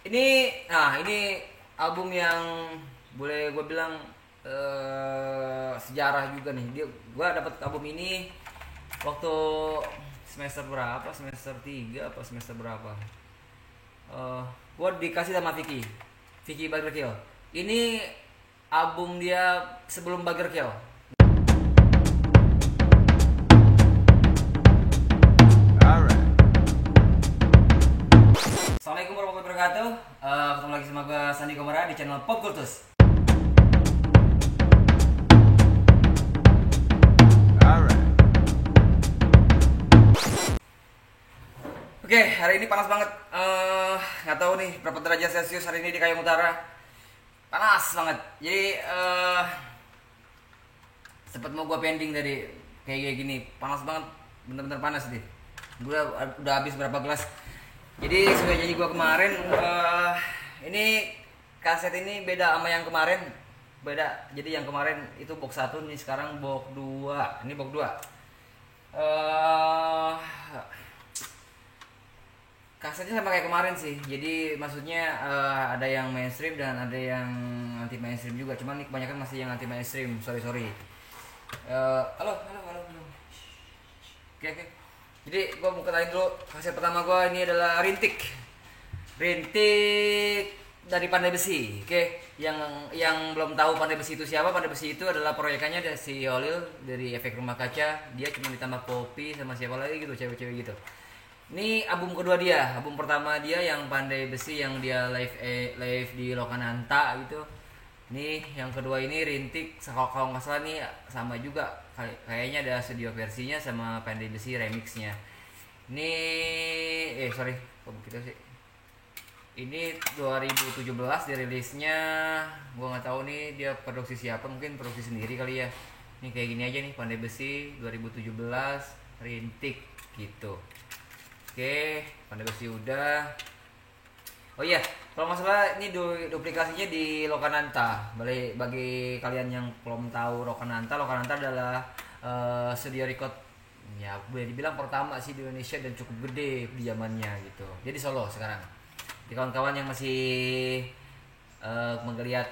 Ini album yang boleh gue bilang sejarah juga nih. Gue dapat album ini waktu semester berapa? Semester 3 apa semester berapa? Eh gue dikasih sama Vicky Burger Kill. Ini album dia sebelum Burger Kill. Assalamualaikum warahmatullahi wabarakatuh. Ketemu lagi sama gue Sandi Komara di channel Pop Kultus. Oke, hari ini panas banget. Nggak tahu nih berapa derajat Celcius hari ini di Kayong Utara. Panas banget. Jadi sempet mau gue pending dari kayak gini. Panas banget, bener-bener panas nih. Gue udah habis berapa gelas. Jadi sudah janji gue kemarin. Ini kaset ini beda sama yang kemarin. Beda. Jadi yang kemarin itu box 1 nih, sekarang box 2. Ini box 2. Kasetnya sama kayak kemarin sih. Jadi maksudnya ada yang mainstream dan ada yang anti mainstream juga. Cuman ini kebanyakan masih yang anti mainstream. Sorry. Halo. Oke. Jadi gue mau kenalin dulu. Kaset pertama gue ini adalah Rintik dari Pandai Besi. Oke. Yang belum tahu Pandai Besi itu siapa? Pandai Besi itu adalah proyekannya dari si Holil dari Efek Rumah Kaca. Dia cuma ditambah Poppy sama siapa lagi gitu, cewek-cewek gitu. Ini album kedua dia. Album pertama dia yang Pandai Besi yang dia live di Lokananta gitu. Ini yang kedua ini Rintik, kalau nggak salah nih sama juga, kayaknya ada studio versinya sama Pandai Besi remixnya. Ini sorry, kok begitu sih. Ini 2017 dirilisnya. Gua nggak tahu nih dia produksi siapa, mungkin produksi sendiri kali ya. Ini kayak gini aja nih, Pandai Besi 2017 Rintik gitu. Oke, Pandai Besi udah. Oh iya, kalau nggak salah ini duplikasinya di Lokananta. Bagi kalian yang belum tahu Lokananta adalah studio record ya boleh dibilang pertama sih di Indonesia dan cukup gede di zamannya gitu. Jadi Solo sekarang. Di kawan-kawan yang masih menggeliat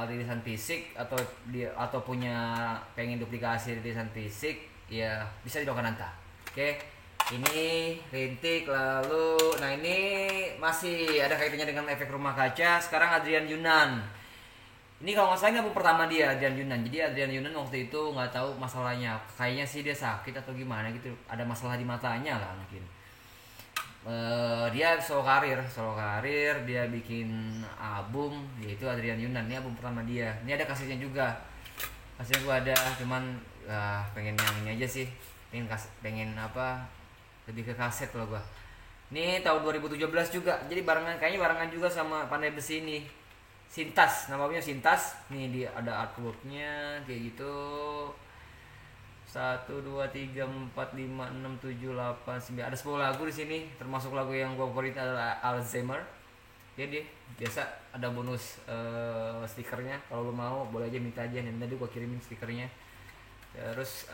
rilisan fisik atau punya pengen duplikasi rilisan fisik, ya bisa di Lokananta. Oke. Ini Rintik, lalu nah ini masih ada kaitannya dengan Efek Rumah Kaca. Sekarang Adrian Yunan. Ini kalau nggak salah ini album pertama dia, Adrian Yunan. Jadi Adrian Yunan waktu itu nggak tahu masalahnya, kayaknya sih dia sakit atau gimana gitu, ada masalah di matanya lah mungkin. Dia solo karir, dia bikin album yaitu Adrian Yunan. Ini album pertama dia. Ini ada kasetnya juga. Kasetnya gua ada, cuman pengen yang ini aja sih. Pengen apa? Lebih ke kaset kalau gua. Ini tahun 2017 juga. Jadi kayaknya barengan juga sama Pandai Besi ini. Sintas, namanya Sintas. Nih dia ada artworknya kayak gitu. 1 2 3 4 5 6 7 8 9. Ada 10 lagu di sini, termasuk lagu yang gua favorit adalah Alzheimer. Dia biasa ada bonus stikernya. Kalau lo mau boleh aja minta aja, nanti gua kirimin stikernya. Terus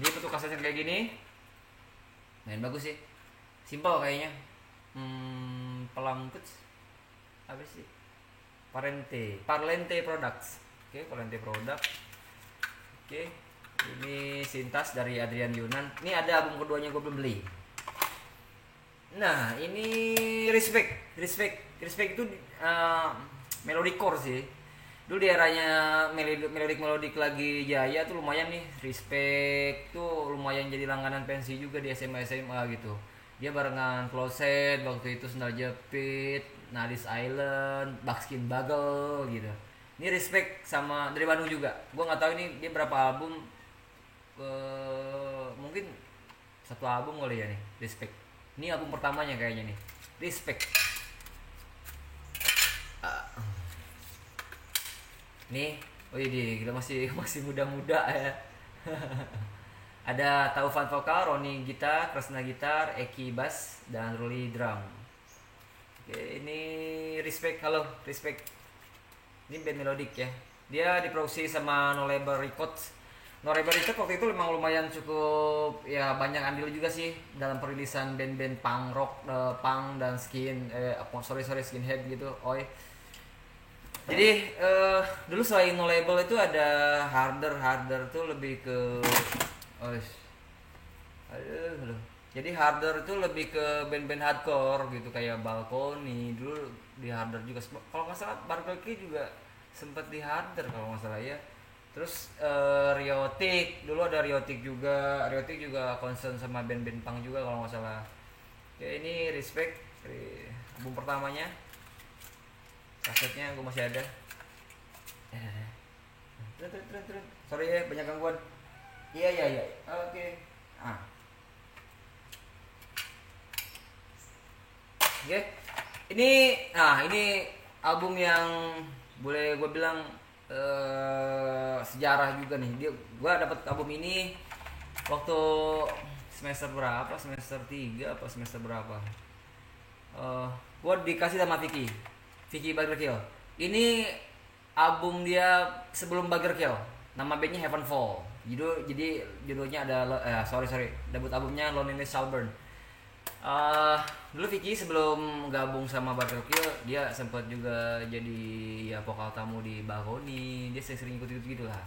ini bentuk kasetnya kayak gini. Main bagus sih, simpel kayaknya. Pelambut apa sih? Parlente Products. Oke, Parlente Product. Oke, ini Sintas dari Adrian Yunan. Ini ada album keduanya gue belum beli. Nah, ini Respect itu melodicore sih. Dulu di eranya melodik lagi jaya tuh lumayan nih. Respect tuh lumayan jadi langganan pensi juga di SMA gitu. Dia barengan Closet waktu itu, Sendal Jepit, Nadis Island, Buckskin Bagel gitu. Ini Respect sama dari Bandung juga. Gua nggak tahu ini dia berapa album. Mungkin satu album kali ya nih Respect. Ini album pertamanya kayaknya nih, Respect. Nih, kita masih muda-muda ya. Ada Taufan vokal, Roni gitar, Kresna gitar, Eki bass, dan Ruli drum. Oke, ini Respect. Ini band melodik ya. Dia diproduksi sama No Label Records. No Rebel Richard waktu itu memang lumayan cukup ya banyak andil juga sih dalam perilisan band-band punk rock, punk dan skinhead gitu. Oi. Jadi dulu selain No Label itu ada Harder tuh lebih ke oh, aduh. Jadi Harder itu lebih ke band-band hardcore gitu kayak Balkoni dulu di Harder juga. Kalau nggak salah Barclay juga sempat di Harder kalau nggak salah ya. Terus Riotic dulu ada Riotic juga concern sama band-band punk juga kalau nggak salah. Ya ini Respect album pertamanya, kasetnya gue masih ada. Sorry ya banyak gangguan. Iya. Oke. Oke. Ini album yang boleh gue bilang sejarah juga nih. Gue dapat album ini waktu semester berapa? Semester 3 apa semester berapa? Gue dikasih sama Vicky Baggerkill. Ini album dia sebelum Baggerkill. Nama bandnya Heavenfall. Jadi judulnya ada debut albumnya Loneliness Salburn. Dulu Vicky sebelum gabung sama Baggerkill dia sempat juga jadi ya vokal tamu di Balkoni. Dia sering ikut gitu lah.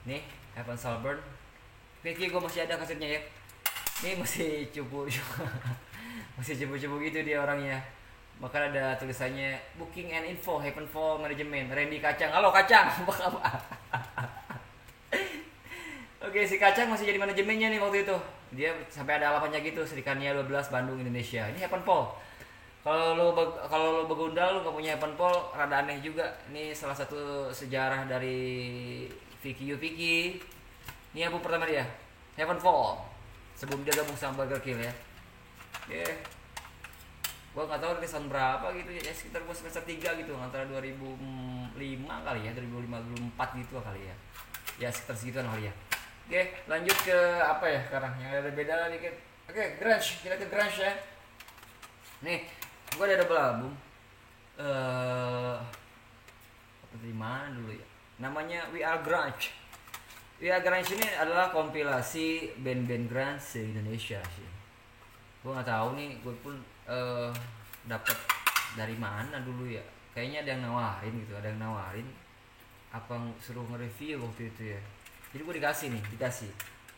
Nih Heaven Salburn. Vicky gue masih ada kasetnya ya. Ini masih cupu masih cupu gitu dia orangnya. Bahkan ada tulisannya booking and info Heavenfall Management Randy Kacang. Halo Kacang, apa kabar? Oke, si Kacang masih jadi manajemennya nih waktu itu. Dia sampai ada alamatnya gitu, Serikania 12 Bandung Indonesia. Ini Heavenfall. Kalau lo begundal lo gak punya Heavenfall, rada aneh juga. Ini salah satu sejarah dari Vicky. Ini album pertama dia, Heavenfall. Sebelum dia gabung sama Baggerkill ya. Oke. Gue nggak tahu dari tahun berapa gitu ya, sekitar gue semester 3 gitu, antara 2005 kali ya, 2005-2004 gitu kali ya. Ya sekitar segituan kali ya. Oke, lanjut ke apa ya sekarang yang ada beda dikit. Oke, grunge, kita ke grunge ya. Nih, gue ada double album. Dari mana dulu ya? Namanya We Are Grunge. We Are Grunge ini adalah kompilasi band-band grunge se-Indonesia sih. Gue nggak tahu nih, gue pun dapat dari mana dulu ya. Kayaknya ada yang nawarin apa suruh nge-review waktu itu ya. Jadi gue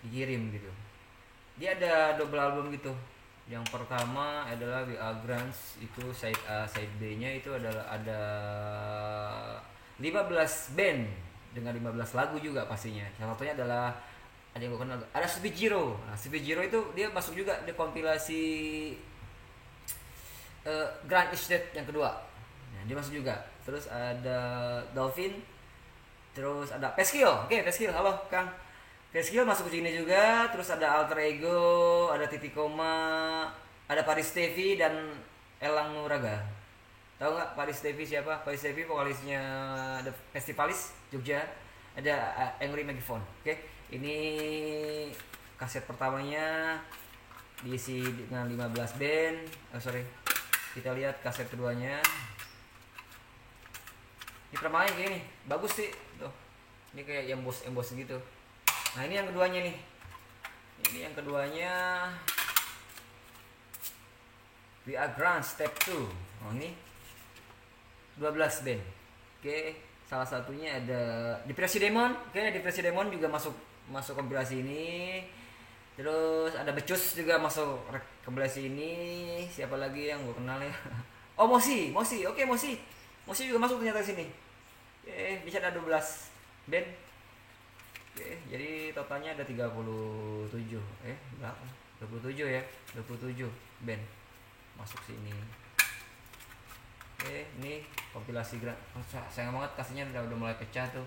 dikirim gitu. Dia ada double album gitu. Yang pertama adalah We Are Grunge, itu side A, side B-nya itu adalah ada 15 band dengan 15 lagu juga pastinya. Salah satunya adalah ada yang gue kenal, ada Sufijiro. Nah, Sufijiro itu dia masuk juga di kompilasi Grand Is Dead yang kedua. Nah, dia masuk juga. Terus ada Dolphin. Terus ada Peskil. Oke, Peskil. Halo, Kang. Peskil masuk ke sini juga. Terus ada Alter Ego, ada Titik Koma, ada Paris Tevi dan Elang Nuraga. Tahu nggak Paris Tevi siapa? Paris Tevi vokalisnya The Festivalis Jogja. Ada Angry Megaphone. Oke. Ini kaset pertamanya diisi dengan 15 band. Kita lihat kaset keduanya. Ini permainnya kayak gini, bagus sih. Tuh. Ini kayak emboss gitu. Nah, ini yang keduanya nih. Ini yang keduanya We Are Grunge Step 2. Oh, ini 12 band. Oke, salah satunya ada Depresi Demon. Oke, Depresi Demon juga masuk kompilasi ini. Terus ada Becus juga masuk kompilasi ini. Siapa lagi yang gue kenal ya? Oh, Mosi. Oke, Mosi juga masuk ternyata sini. Bisa ada 12 band. Oke, jadi totalnya ada 37. Berapa? 27 ya. 27 band masuk sini. Oke, ini kompilasi sayang banget kasihnya udah mulai pecah tuh.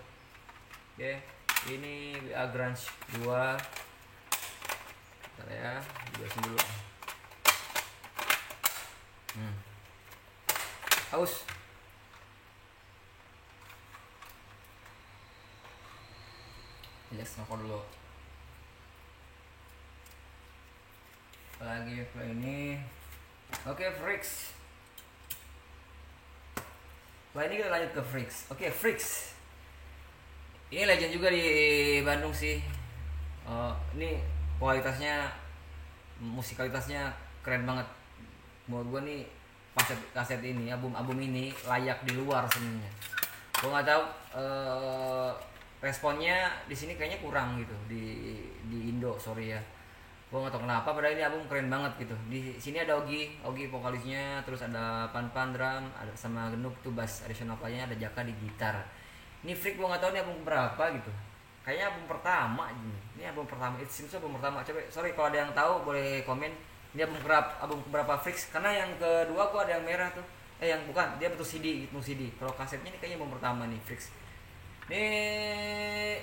Oke, ini We Are Grunge 2. Bentar ya, jelasin dulu. Haus. Relax ngerokok dulu. Apalagi ini. Oke, Freaks. Setelah ini kita lanjut ke Freaks. Oke, Freaks. Ini legend juga di Bandung sih. Ini kualitasnya, musikalitasnya keren banget. Menurut gue nih kaset kaset ini, album ini layak di luar sebenarnya. Gue nggak tahu responnya di sini kayaknya kurang gitu di Indo, sorry ya. Gue nggak tahu kenapa, padahal ini album keren banget gitu. Di sini ada Ogi vokalisnya, terus ada Pan drum, ada sama Genuk tuh bass additional playnya, ada Jaka di gitar. Ini Freak gue nggak tahu ini album berapa gitu. Kayaknya album pertama ini album pertama, It Seems album pertama. Coba sorry kalau ada yang tahu boleh komen. Ini album berapa Freaks? Karena yang kedua gua ada yang merah tuh. Yang bukan, dia betul CD, gitu CD. Kalau kasetnya ini kayaknya album pertama nih Freaks. Nih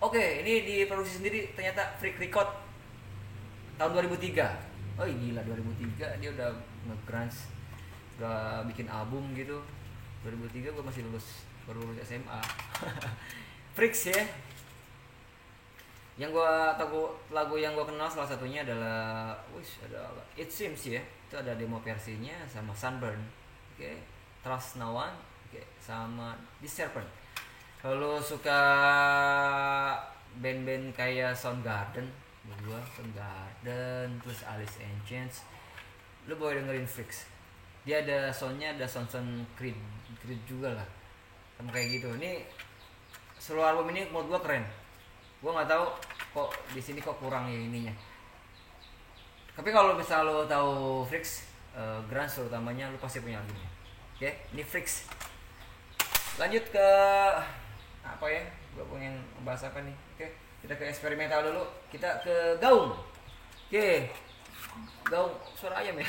oke, ini diproduksi sendiri ternyata Freak Record tahun 2003. Oh gila, 2003 dia udah nge-grunge, udah bikin album gitu. 2003 gua masih baru lulus SMA. Freaks ya. Yang gua tahu lagu yang gua kenal salah satunya adalah ada It Seems ya. Itu ada demo versinya sama Sunburn. Oke. Trust No One. Oke, sama The Serpent. Kalau suka band-band kayak Soundgarden, terus Alice in Chains, lu boleh dengerin Freaks. Dia ada soundnya, ada sound Creed juga lah. Sama kayak gitu. Ini seluruh album ini menurut gua keren. Gue nggak tahu kok di sini kok kurang ya ininya. Tapi kalau misalnya lo tahu Freaks, grunge terutamanya, lo pasti punya lagunya. Oke, ini Freaks. Lanjut ke apa ya? Gue pengen membahas apa nih? Oke, kita ke eksperimental dulu. Kita ke Gaung. Oke, Gaung suara ayam ya.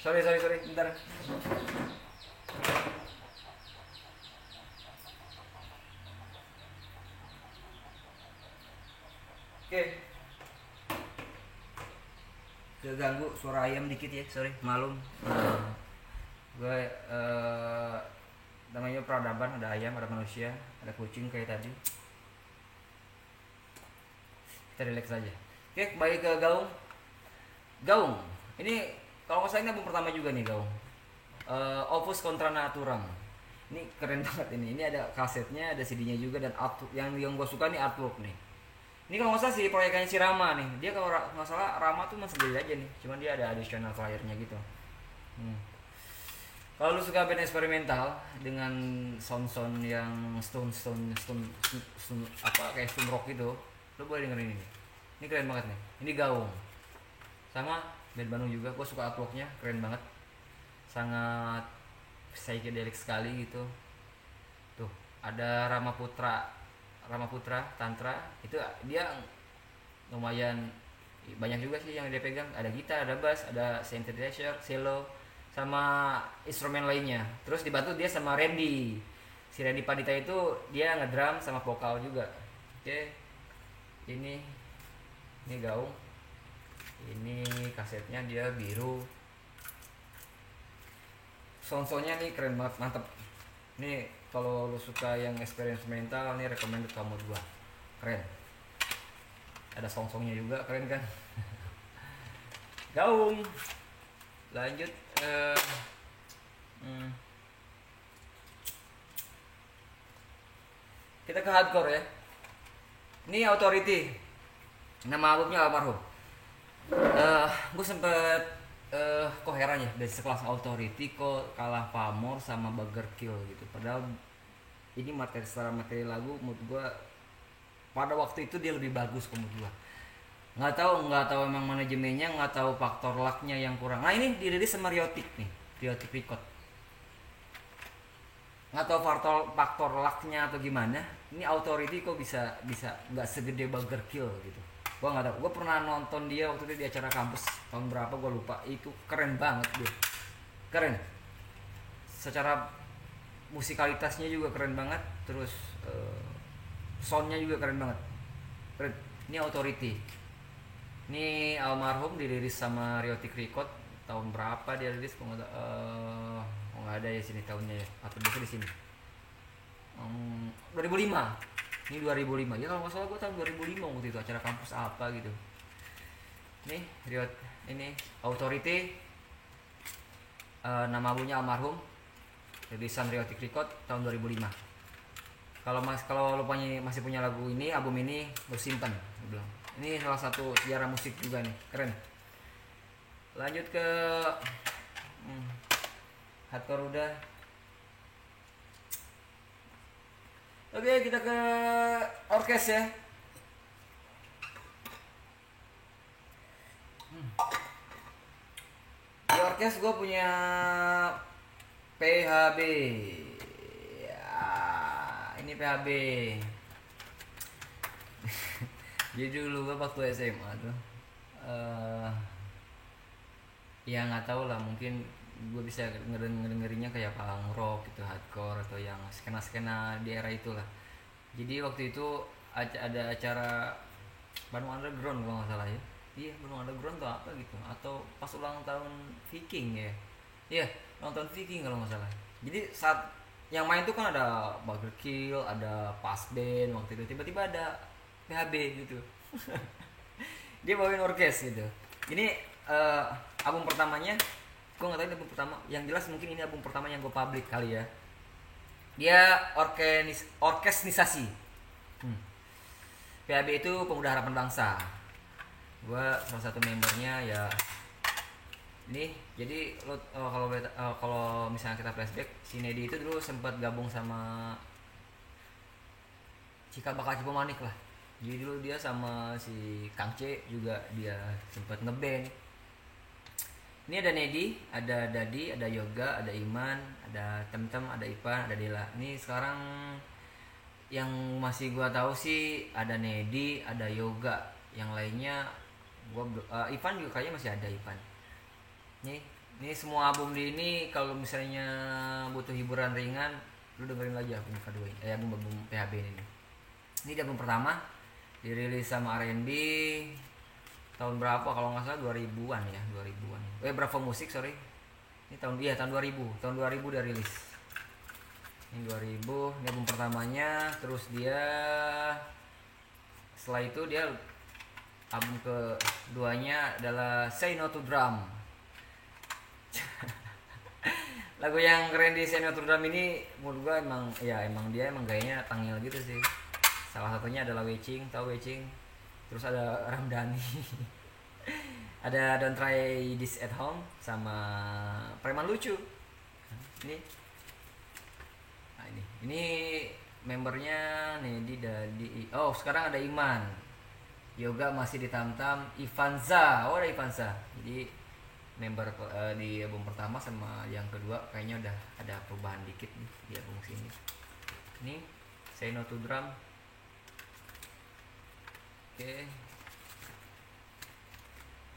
Sorry, bentar. Oke. Keganggu suara ayam dikit ya, sorry, malum. Gue namanya peradaban, ada ayam, ada manusia, ada kucing kayak tadi. Kita relax aja. Oke, kembali ke Gaung. Ini kalau nggak salah ini album pertama juga nih Gaung. Opus Contra Naturam. Ini keren banget ini. Ini ada kasetnya, ada CD-nya juga, dan artwork yang gue suka nih artwork nih. Ini kalau nggak salah sih proyekannya si Rama nih. Dia kalau nggak salah Rama tuh masih sendiri aja nih. Cuman dia ada additional flyernya gitu. Kalau lu suka band eksperimental dengan sound yang stone apa kayak stone rock gitu, lu boleh dengerin ini. Ini keren banget nih. Ini Gaung. Sama band Bandung juga. Gue suka artworknya, keren banget. Sangat psychedelic sekali gitu. Tuh ada Rama Putra Tantra, itu dia lumayan banyak juga sih yang dia pegang. Ada gitar, ada bass, ada synthesizer, cello, sama instrumen lainnya. Terus dibantu dia sama Randy. Si Randy Padita itu dia ngedrum sama vokal juga. Oke. Ini Gaung. Ini kasetnya dia biru. Sound-soundnya nih keren banget, mantep. Nih kalau lu suka yang eksperimental nih recommended kamu gua. Keren. Ada song-songnya juga keren kan. Gaung. Lanjut kita ke hardcore ya. Ini Authority. Nama albumnya Almarhum. Gue sempet kok heran ya, dari sekelas Authority kok kalah pamor sama Burger Kill gitu. Padahal ini secara materi lagu menurut gue pada waktu itu dia lebih bagus menurut gue. Nggak tahu emang manajemennya, nggak tahu faktor lucknya yang kurang. Nah ini dirilis sama Riotic Record. Nggak tahu faktor lucknya atau gimana. Ini Authority kok bisa nggak segede Burger Kill gitu. Gua nggak tahu. Gua pernah nonton dia waktu itu di acara kampus tahun berapa gua lupa. Itu keren banget dia. Keren. Secara musikalitasnya juga keren banget. Terus soundnya juga keren banget. Keren. Ini Authority. Ini Almarhum dirilis sama Riotic Record tahun berapa dia rilis? Nggak ada ya sini tahunnya ya. Atau bisa di sini. 2005. Ini 2005 ya kalau nggak salah gue tahun 2005 waktu itu acara kampus apa gitu. Nih ini Authority, nama albumnya Almarhum, rilisan Riotic Record tahun 2005. kalau lo masih punya lagu ini, album ini, lo simpan, gue bilang. Ini salah satu sejarah musik juga nih, keren. Lanjut ke hardcore udah. Oke, kita ke orkes ya. Di orkes gue punya PHB. Ya, ini PHB. Jadi dulu gue waktu SMA tuh, ya nggak tahu lah, mungkin gue bisa ngedengerinnya kayak punk rock gitu, hardcore atau yang skena-skena di era itulah. Jadi waktu itu ada acara Bandung Underground kalau nggak salah ya. Iya, Bandung Underground tuh apa gitu, atau pas ulang tahun Viking ya. Iya, ulang tahun Viking kalau nggak salah. Jadi saat yang main tuh kan ada Burger Kill, ada Pas Band waktu itu, tiba-tiba ada PHB gitu. Dia bawain orkes gitu. Ini album pertamanya, gue nggak tahu ini album pertama, yang jelas mungkin ini album pertama yang gue publik kali ya. Dia orkesnisasi. PHB itu Pemuda Harapan Bangsa. Gue salah satu membernya ya. Ini jadi lo kalau misalnya kita flashback, si Nedi itu dulu sempat gabung sama Cikal Bakal Cipomanik lah. Jadi dulu dia sama si Kang C juga dia sempat ngeband. Ini ada Nedi, ada Dadi, ada Yoga, ada Iman, ada Temtem, ada Ipan, ada Dela. Ini sekarang yang masih gua tahu sih ada Nedi, ada Yoga. Yang lainnya Ipan juga kayaknya masih ada Ipan. Ini semua album di ini kalau misalnya butuh hiburan ringan, lu dengerin lagi album kedua ini, album PHB ini. Ini di album pertama dirilis sama R&B tahun berapa kalau nggak salah 2000-an ya, 2000-an. Bravo Musik, sorry. Ini tahun 2000. Tahun 2000 dia rilis. Ini 2000, ini album pertamanya. Terus dia setelah itu dia album keduanya adalah Say No to Drum. Lagu yang keren di Say No to Drum ini menurut gua emang dia gayanya tangil gitu sih. Salah satunya adalah Wecing, tahu Wecing? Terus ada Ramdhani. Ada Don't Try This at Home sama Preman Lucu. Ini. Nah, ini membernya Nedi, Dadi. Oh, sekarang ada Iman. Yoga masih di Tamtam, Ivanza. Oh, ada Ivanza. Jadi member di album pertama sama yang kedua kayaknya udah ada perubahan dikit nih di album sini. Ini Say No to Drum. Oke.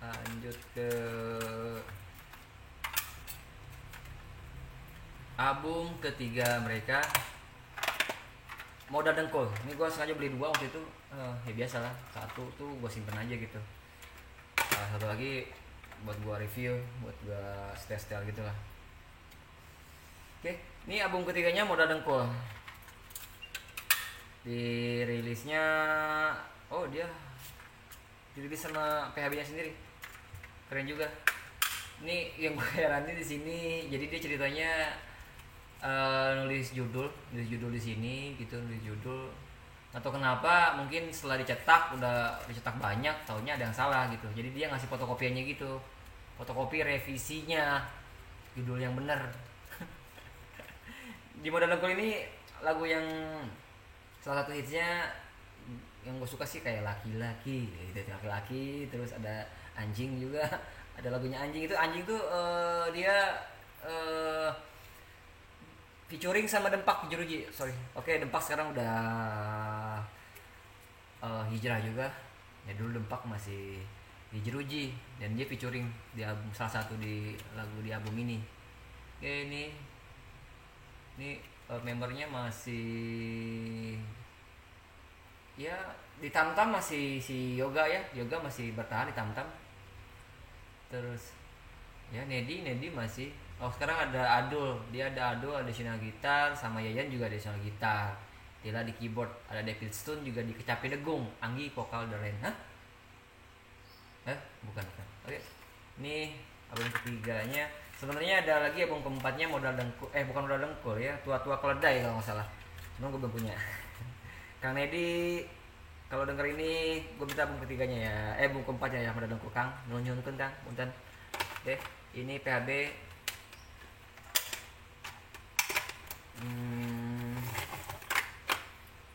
Lanjut ke album ketiga mereka, Modal Dengkul. Ini gue sengaja beli 2 waktu itu. Ya biasa lah, 1 tuh gue simpen aja gitu. Satu lagi buat gue review, buat gue setel gitu lah. Oke, ini album ketiganya Modal Dengkul. Dirilisnya, dia dirilis sama PHB nya sendiri. Keren juga. Ini yang gue heranin di sini. Jadi dia ceritanya nulis judul di sini gitu, nulis judul. Atau kenapa mungkin setelah dicetak banyak, taunya ada yang salah gitu. Jadi dia ngasih fotokopiannya gitu. Fotokopi revisinya, judul yang benar. Di Modal Dengkul ini lagu yang salah satu hitsnya yang gue suka sih kayak laki-laki, terus ada anjing juga, ada lagunya anjing tuh dia featuring sama Dempak Jeruji, sorry. Oke, Dempak sekarang udah hijrah juga. Ya dulu Dempak masih di Jeruji dan dia featuring di album, salah satu di lagu di album ini. Oke, ini membernya masih ya di Tamtam masih si Yoga ya, Yoga masih bertahan di Tamtam. Terus ya Nedi masih. Sekarang ada Adul, dia ada additional gitar, sama Yayan juga additional gitar. Dila di keyboard, ada David Stone juga di Kecapi Degung, Anggi vokal Deren. Bukan. Oke. Ini album ketiganya. Sebenarnya ada lagi album keempatnya Modal Dengkul, bukan Modal Dengkul ya, Tua-tua Keledai kalau nggak salah. Cuma gue belum punya. Kang Nedi, kalau denger ini gue minta album ketiganya ya, album keempatnya ya, pada dongko Kang, nyunkan Kang, punten. Deh, ini PHB.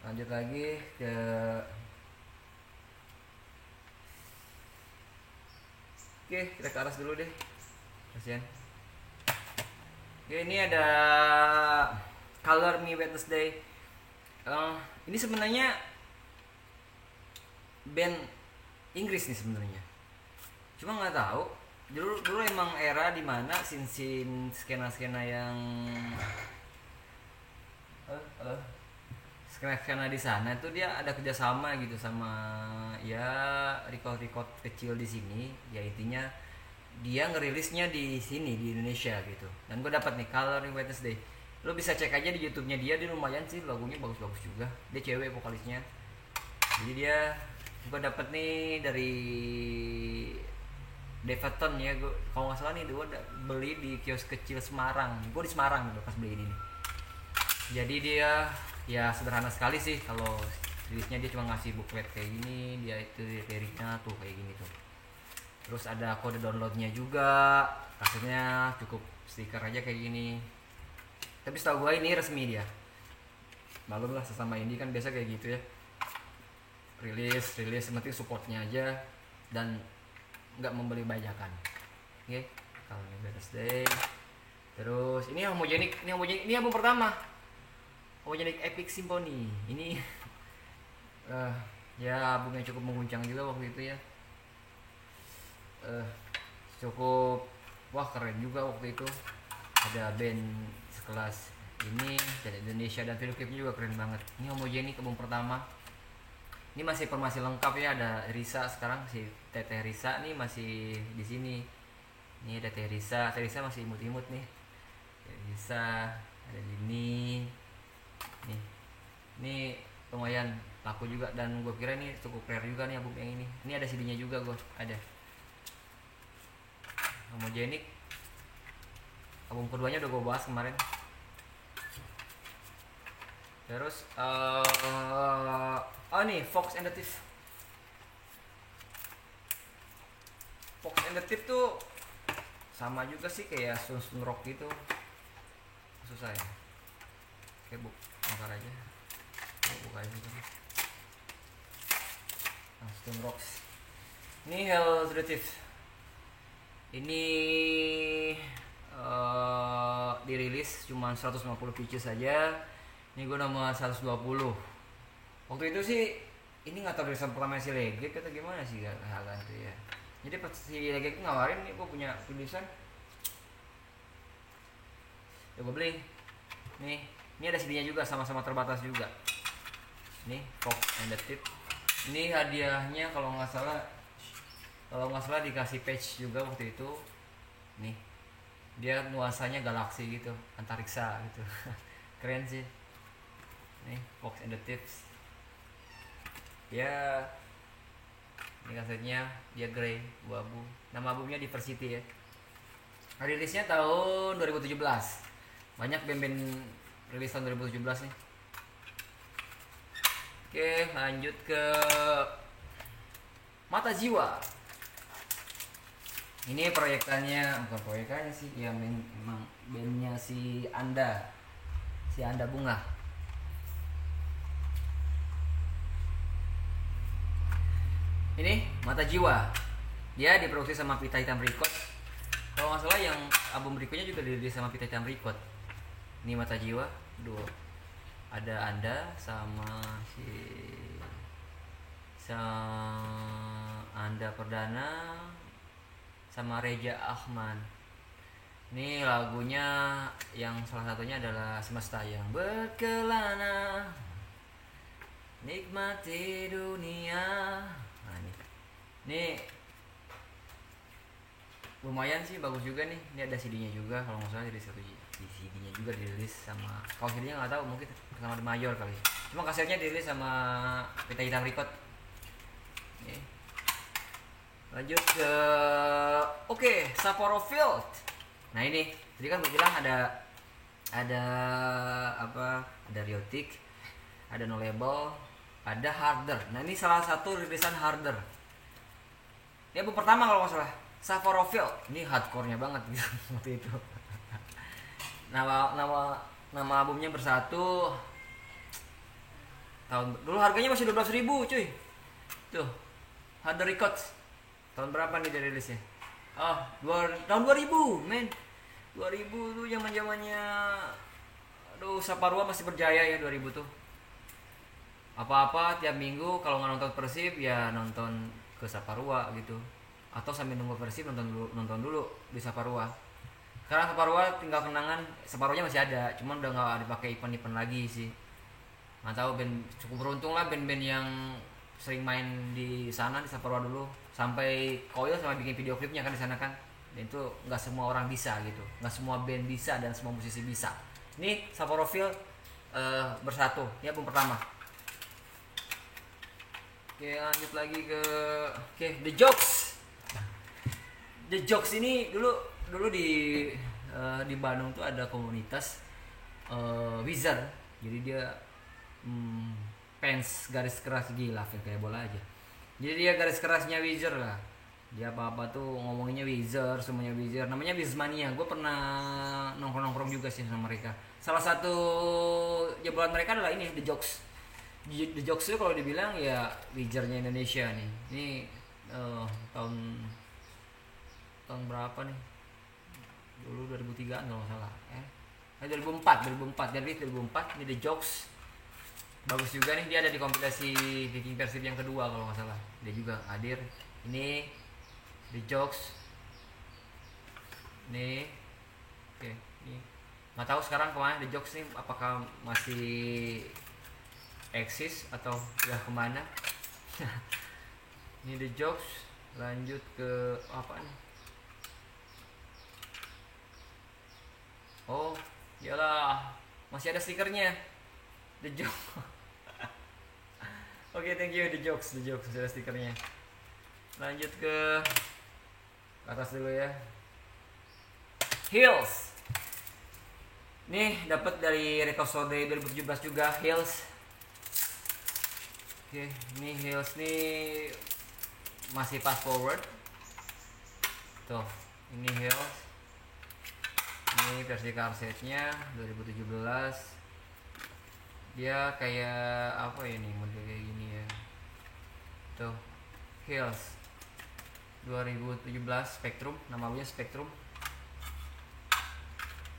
Lanjut lagi ke Oke, kita ke atas dulu deh. Kasian. Oke, ini ada Color Me Wednesday. Ini sebenarnya band Inggris nih sebenarnya. Cuma nggak tahu. Dulu emang era dimana sin skena yang skena di sana itu dia ada kerjasama gitu sama ya record kecil di sini. Ya intinya dia ngerilisnya di sini di Indonesia gitu. Dan gue dapat nih Color Me Wednesday. Lo bisa cek aja di YouTube-nya dia lumayan sih, lagunya bagus-bagus juga. Dia cewek vokalisnya. Jadi dia gue dapet nih dari Devaton ya, gue kalau nggak salah nih gue beli di kios kecil Semarang. Gue di Semarang nih pas beli ini nih. Jadi dia ya sederhana sekali sih, kalau rilisnya dia cuma ngasih booklet kayak gini, dia itu liriknya tuh kayak gini tuh. Terus ada kode downloadnya juga, kasusnya cukup stiker aja kayak gini. Tapi setahu gue ini resmi dia. Malum lah sesama indie kan biasa kayak gitu ya. Rilis penting supportnya aja dan nggak membeli bajakan. Oke, kalau ini Wednesday. Terus ini Homogenic, ini album pertama. Homogenic Epic Symphony. Ini ya albumnya cukup mengguncang juga waktu itu ya. Cukup wah keren juga waktu itu. Ada band sekelas ini dari Indonesia dan video klipnya juga keren banget. Ini Homogenic album pertama. Ini masih lengkap ya, ada Risa sekarang, si Teteh Risa nih masih di sini. Ini ada Teh Risa masih imut-imut nih. Teh Risa ada ini. Nih. Ini lumayan laku juga dan gue kira ini cukup rare juga nih album yang ini. Ini ada CD-nya juga gue, ada. Homogenic. Album keduanya udah gue bahas kemarin. Terus nih Fox and the Thief. Fox and the Thief tuh sama juga sih kayak Stone Rock gitu. Susah ya. Oke, bakar aja. Buka aja gitu. Nah, Stone Rocks. Ini Hell to the Thief. Ini dirilis cuma 150 pieces saja. Ini gue nomor 120. Waktu itu sih ini nggak tahu rilisan pertama si Legek atau gimana sih gak tuh ya. Jadi pas si Legek ngawarin nih gue punya tulisan, ya gue beli. Nih, ini ada CD-nya juga, sama-sama terbatas juga. Nih Fox and the Thief. Ini hadiahnya kalau nggak salah dikasih patch juga waktu itu. Nih, dia nuansanya galaksi gitu, antariksa gitu. Keren sih. Nih Fox and the Thieves. Ya, ini kasetnya dia grey, abu-abu. Nama albumnya Diversity ya. Rilisnya tahun 2017. Banyak band-band rilis tahun 2017 nih. Oke, lanjut ke Mata Jiwa. Ini bukan proyekannya sih, ya memang bandnya si Anda Bunga. Ini Mata Jiwa, dia diproduksi sama Pita Hitam Record. Kalau nggak salah yang album berikutnya juga dirilis sama Pita Hitam Record. Ini Mata Jiwa, ada Anda sama Anda Perdana sama Reja Ahmad. Ini lagunya yang salah satunya adalah Semesta yang Berkelana, Nikmati Dunia. Nah, ini lumayan sih, bagus juga nih. Ini ada CD-nya juga kalau nggak salah, di CD-nya juga dirilis sama, kalau CD-nya nggak tahu, mungkin sama The Mayor kali. Cuma kasetnya dirilis sama Pita Hitam Record. Nih. Lanjut ke Sapporo Field. Nah ini, tadi kan gue bilang ada Riotic, ada No Label, ada Harder. Nah ini salah satu rilisan Harder. Ini album pertama kalau nggak salah, Safaroville. Ini hardcore-nya banget gitu waktu itu. Nama albumnya Bersatu. Tahun dulu harganya masih 12.000 cuy. Tuh, Harder Records. Tahun berapa nih dirilisnya? Oh, tahun 2000, men. 2000 tuh zaman-zamannya, aduh, Saparua masih berjaya ya 2000 tuh. Apa-apa tiap minggu kalau nggak nonton Persib ya nonton ke Saparua gitu. Atau sambil nunggu Persib nonton dulu di Saparua. Sekarang Saparua tinggal kenangan, Saparuanya masih ada, cuman udah nggak dipakai event-event lagi sih. Nggak tahu, band cukup beruntung lah band-band yang sering main di sana di Saparua dulu. Sampai Koil sama bikin video klipnya kan di sana kan. Dan itu nggak semua orang bisa gitu, nggak semua band bisa dan semua musisi bisa. Ini Saparoville Bersatu, ini album pertama. Oke, lanjut lagi ke The Jokes. The Jokes ini dulu di Bandung tuh ada komunitas Wizard. Jadi dia fans garis keras gila, kayak bola aja. Jadi dia garis kerasnya Wizard lah. Dia apa tuh ngomonginnya Wizard, semuanya Wizard. Namanya Wizmania. Gue pernah nongkrong juga sih sama mereka. Salah satu jebolan mereka adalah ini The Jokes. The Jokes itu kalau dibilang ya Wizardnya Indonesia nih. Ini tahun berapa nih? Dulu 2003 kalau nggak salah. 2004. Jadi 2004 ini The Jokes. Bagus juga nih, dia ada di kompilasi Viking Persib yang kedua kalau nggak salah. Dia juga hadir. Ini The Jokes. Nih. Oke, ini. Nggak tahu sekarang kemana The Jokes nih, apakah masih eksis atau ya kemana. Ini The Jokes. Lanjut ke apa nih? Oh, iyalah, masih ada stikernya The Jokes. Oke, thank you The Jokes masih ada stikernya. Lanjut ke atas dulu ya. Hills. Nih dapat dari Record Store Day 2017 juga, Hills. Oke, ini Hills nih masih fast forward. Tuh, ini Hills. Ini versi kasetnya 2017. Dia kayak apa ini, model kayak gini ya. Tuh, Hills 2017 Spectrum, namanya Spectrum.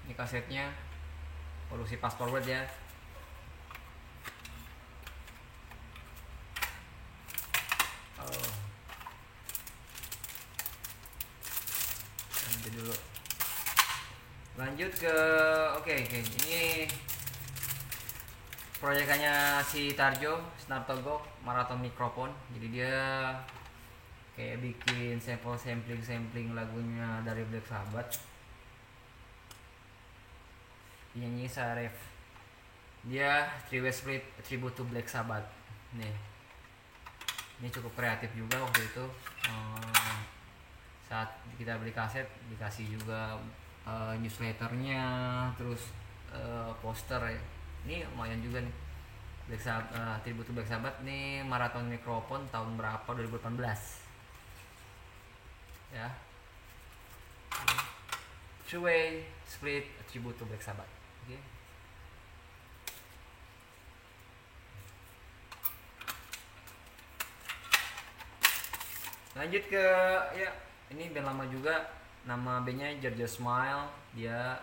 Ini kasetnya produksi fast forward ya. Nanti dulu. Lanjut ke oke. Ini proyekannya si Tarjo Snartogok Marathon Mikrofon. Jadi dia kayak bikin sampling lagunya dari Black Sabbath. Nyanyi Saref. Dia three-way split tribute to Black Sabbath. Nih. Ini cukup kreatif juga waktu itu. Saat kita beli kaset dikasih juga newsletternya, terus poster ya. Ini lumayan juga nih. Black Sabbath, tribute to Black Sabbath nih, Marathon Mikrofon tahun berapa? 2018. Ya. Three-way split tribute to Black Sabbath. Oke. Lanjut ke ya, ini band lama juga, nama bandnya Georgia Smile. Dia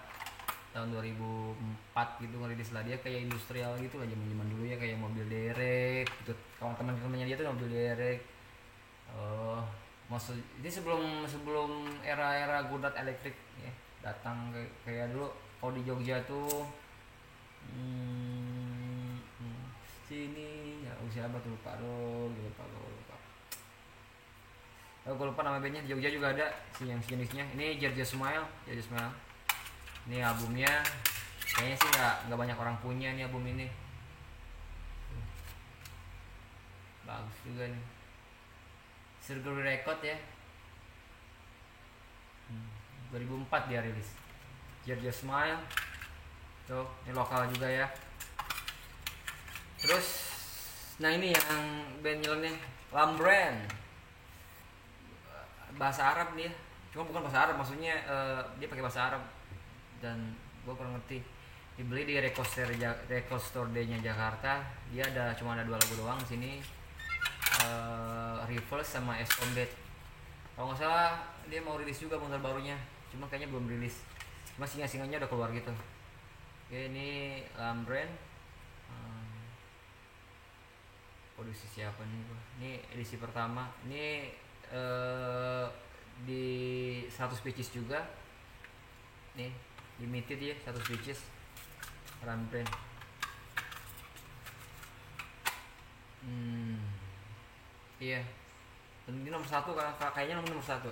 tahun 2004 gitu ngerilis lah. Dia kayak industrial gitu lah, zaman dulu ya, kayak mobil derek gitu. Kawan teman-temannya dia tuh mobil derek. Maksud ini sebelum era Gudat elektrik ya datang, kayak dulu kalau di Jogja tuh sini ya siapa tuh, lupa. Gue lupa nama bandnya. Di Jogja juga ada yang sejenisnya. Ini Georgia Smile. Ini albumnya kayaknya sih nggak banyak orang punya nih album ini. Bagus juga nih. Circle Record ya. 2004 dia rilis. Georgia Smile. Tuh, ini lokal juga ya. Terus Nah ini yang band nyelennya Lambren, bahasa Arab dia, cuma bukan bahasa Arab, maksudnya dia pakai bahasa Arab dan gue kurang ngerti. Dibeli di Record Store Day-nya Jakarta. Dia cuma ada 2 lagu doang di sini, Reverse sama S Combat. Kalau nggak salah dia mau rilis juga motor barunya, cuma kayaknya belum rilis, cuma singa-singanya udah keluar gitu. Oke, ini Lambren. Produksi siapa nih gua? Ini edisi pertama. Ini di 100 pieces juga. Nih, limited ya 100 pieces. Lambren. Iya. Dan ini nomor 1 kayaknya nomor 1.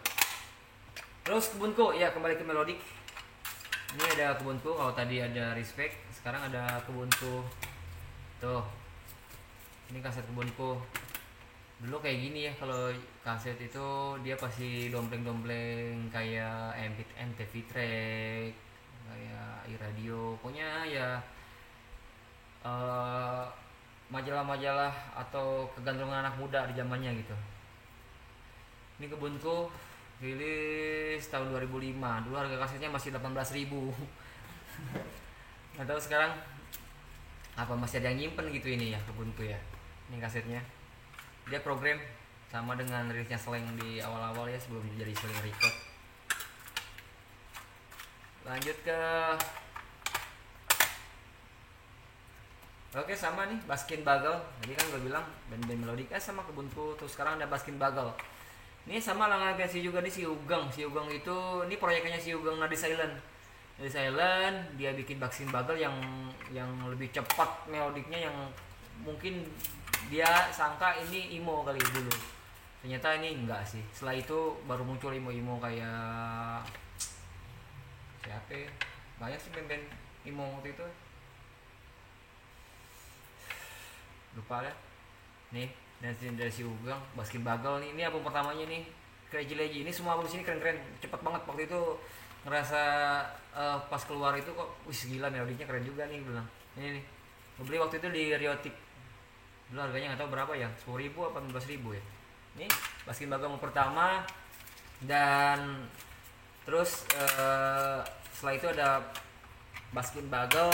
Terus Kebunku, ya kembali ke Melodic. Ini ada Kebunku, kalau tadi ada Respect, sekarang ada Kebunku. Tuh. Ini kaset Kebunku. Dulu kayak gini ya, kalau kaset itu dia pasti dompleng-dompleng kayak MTV Track, kayak iRadio, pokoknya ya majalah-majalah atau kegantungan anak muda di zamannya gitu. Ini Kebunku rilis tahun 2005. Dulu harga kasetnya masih 18.000. Nggak tahu sekarang apa masih ada yang nyimpen gitu ini ya Kebunku ya. Ini kasetnya. Dia program sama dengan rilisnya Slang di awal-awal ya, sebelum jadi Slang Record. Lanjut ke Oke, sama nih Baskin Bagel. Tadi kan gue bilang band-band Melodic sama Kebunku. Terus sekarang ada Baskin Bagel. Ini sama lah si juga nih si Ugeng. Si Ugeng itu ini proyekannya si Ugeng Nadi Silent. Nadi Silent dia bikin Baskin Bagel yang lebih cepat melodiknya, yang mungkin dia sangka ini emo kali dulu. Ternyata ini enggak sih. Setelah itu baru muncul emo-emo kayak siapa ya? Banyak sih band-band emo waktu itu. Lupa ya. Nih, dari si Ugeng, Baskin Bagel nih. Ini album pertamanya nih. Crazy Lady. Ini semua album sini keren-keren. Cepet banget waktu itu ngerasa pas keluar itu kok gila melodinya keren juga nih bilang. Ini nih. Gue beli waktu itu di Riotic. Dulu harganya nggak tahu berapa ya, 10.000 apa 15.000 ya. Ini Baskin Bagel pertama, dan terus setelah itu ada Baskin Bagel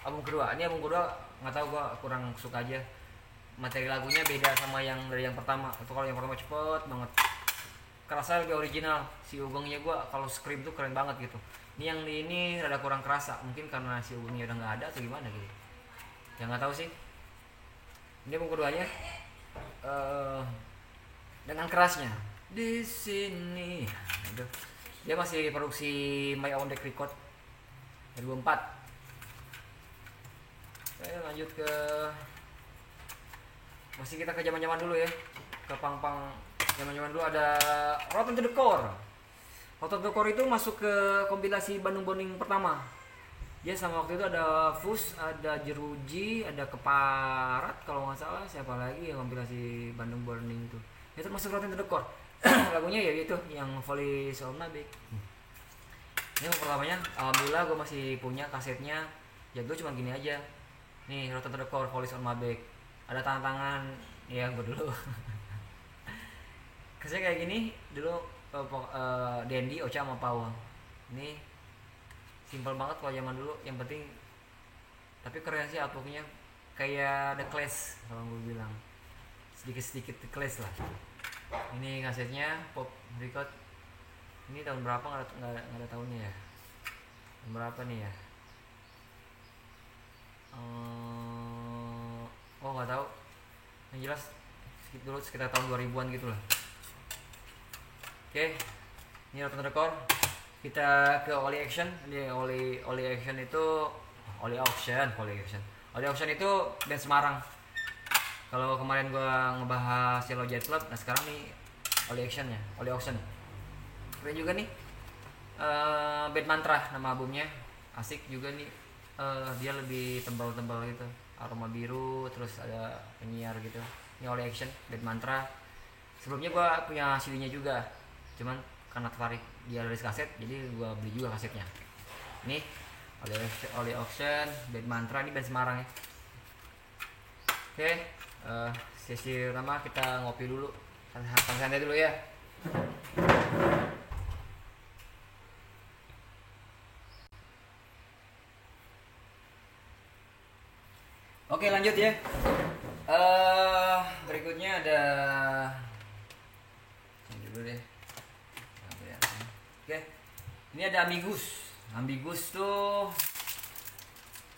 album kedua. Ini album kedua nggak tahu, gua kurang suka aja, materi lagunya beda sama yang dari yang pertama. Itu kalau yang pertama cepet banget, kerasa lebih original. Si Ugengnya gua kalau scream tuh keren banget gitu. Ini yang di ini rada kurang kerasa, mungkin karena si Ugengnya udah nggak ada atau gimana gitu ya, nggak tahu sih. Ini album keduanya dengan kerasnya di sini. Aduh. Dia masih produksi My Own Deck Record 2004. Lanjut ke masih kita ke zaman-zaman dulu ya, ke pang-pang zaman-zaman dulu. Ada Rotten to the Core. Rotten to the Core itu masuk ke kompilasi Bandung Burning pertama. Dia sama waktu itu ada Fus, ada Jeruji, ada Keparat kalau nggak salah, siapa lagi yang kompilasi Bandung Burning itu. Itu masuk Rotten to the Core. Lagunya ya itu yang Volley Solna Big. Ini pertamanya, alhamdulillah gue masih punya kasetnya. Ya gue cuma gini aja. Nih Rotten to the Core, Police on My Back. Ada tangan ya gue dulu. Kasetnya kayak gini dulu, Dendi, Ocha sama Paul. Ini simple banget kalau zaman dulu, yang penting tapi keren sih artworknya, kayak The Clash kalau gue bilang, sedikit-sedikit The Clash lah. Ini kasetnya Pop Record. Ini tahun berapa nggak ada tahunnya ya, tahun berapa nih ya. Oh nggak tahu, yang jelas dulu sekitar tahun 2000-an gitu lah. Oke, ini Rotten Record. Kita ke Oli Action. Ini Oli Action itu Oli Auction itu band Semarang. Kalau kemarin gua ngebahas Yellow Jet Club, nah sekarang nih Oli Auction. Keren juga nih. Band Mantra nama albumnya, asik juga nih. Dia lebih tebal-tebal gitu, aroma biru, terus ada penyiar gitu. Ini Oli Action, Band Mantra. Sebelumnya gua punya CD-nya juga, cuman karena tertarik dia rilis kaset, jadi gua beli juga kasetnya. Nih Oli Auction, Band Mantra, ini band Semarang ya. Oke, Sesi pertama kita ngopi dulu, santai dulu ya. Oke lanjut ya. Berikutnya ada ini dulu deh. Oke, ini ada Amigos. Amigos tuh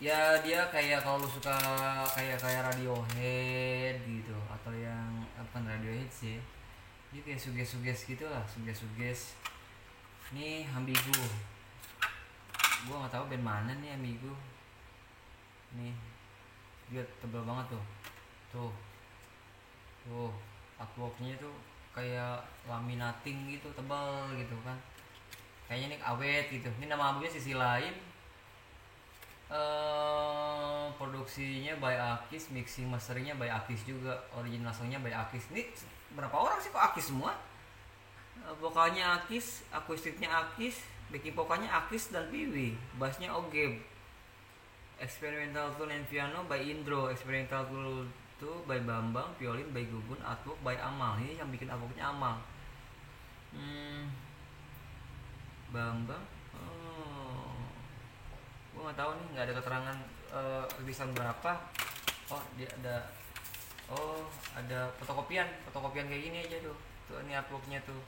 ya dia kayak kalau lu suka kayak Radiohead gitu atau yang apa Radiohead sih. Dia kayak suges gitu lah, suges. Ini Ambigu. Gua nggak tahu band mana nih Ambigu. Nih dia tebal banget tuh artworknya tuh kayak laminating gitu, tebal gitu kan, kayaknya ini awet gitu. Ini nama albumnya Sisi Lain. Produksinya by Akis, mixing masteringnya by Akis juga, original songnya by Akis. Ini berapa orang sih kok Akis semua? Vokalnya Akis, akustiknya Akis, backing vokalnya Akis dan Piwi, bassnya Ogeb. Experimental tune and piano by Indro, experimental tune itu by Bambang, violin by Gugun, artwork by Amal. Ini yang bikin artworknya Amal. Bambang, gue nggak tahu nih, nggak ada keterangan rilisan berapa. Oh dia ada, ada fotokopian kayak gini aja tuh ini artworknya tuh,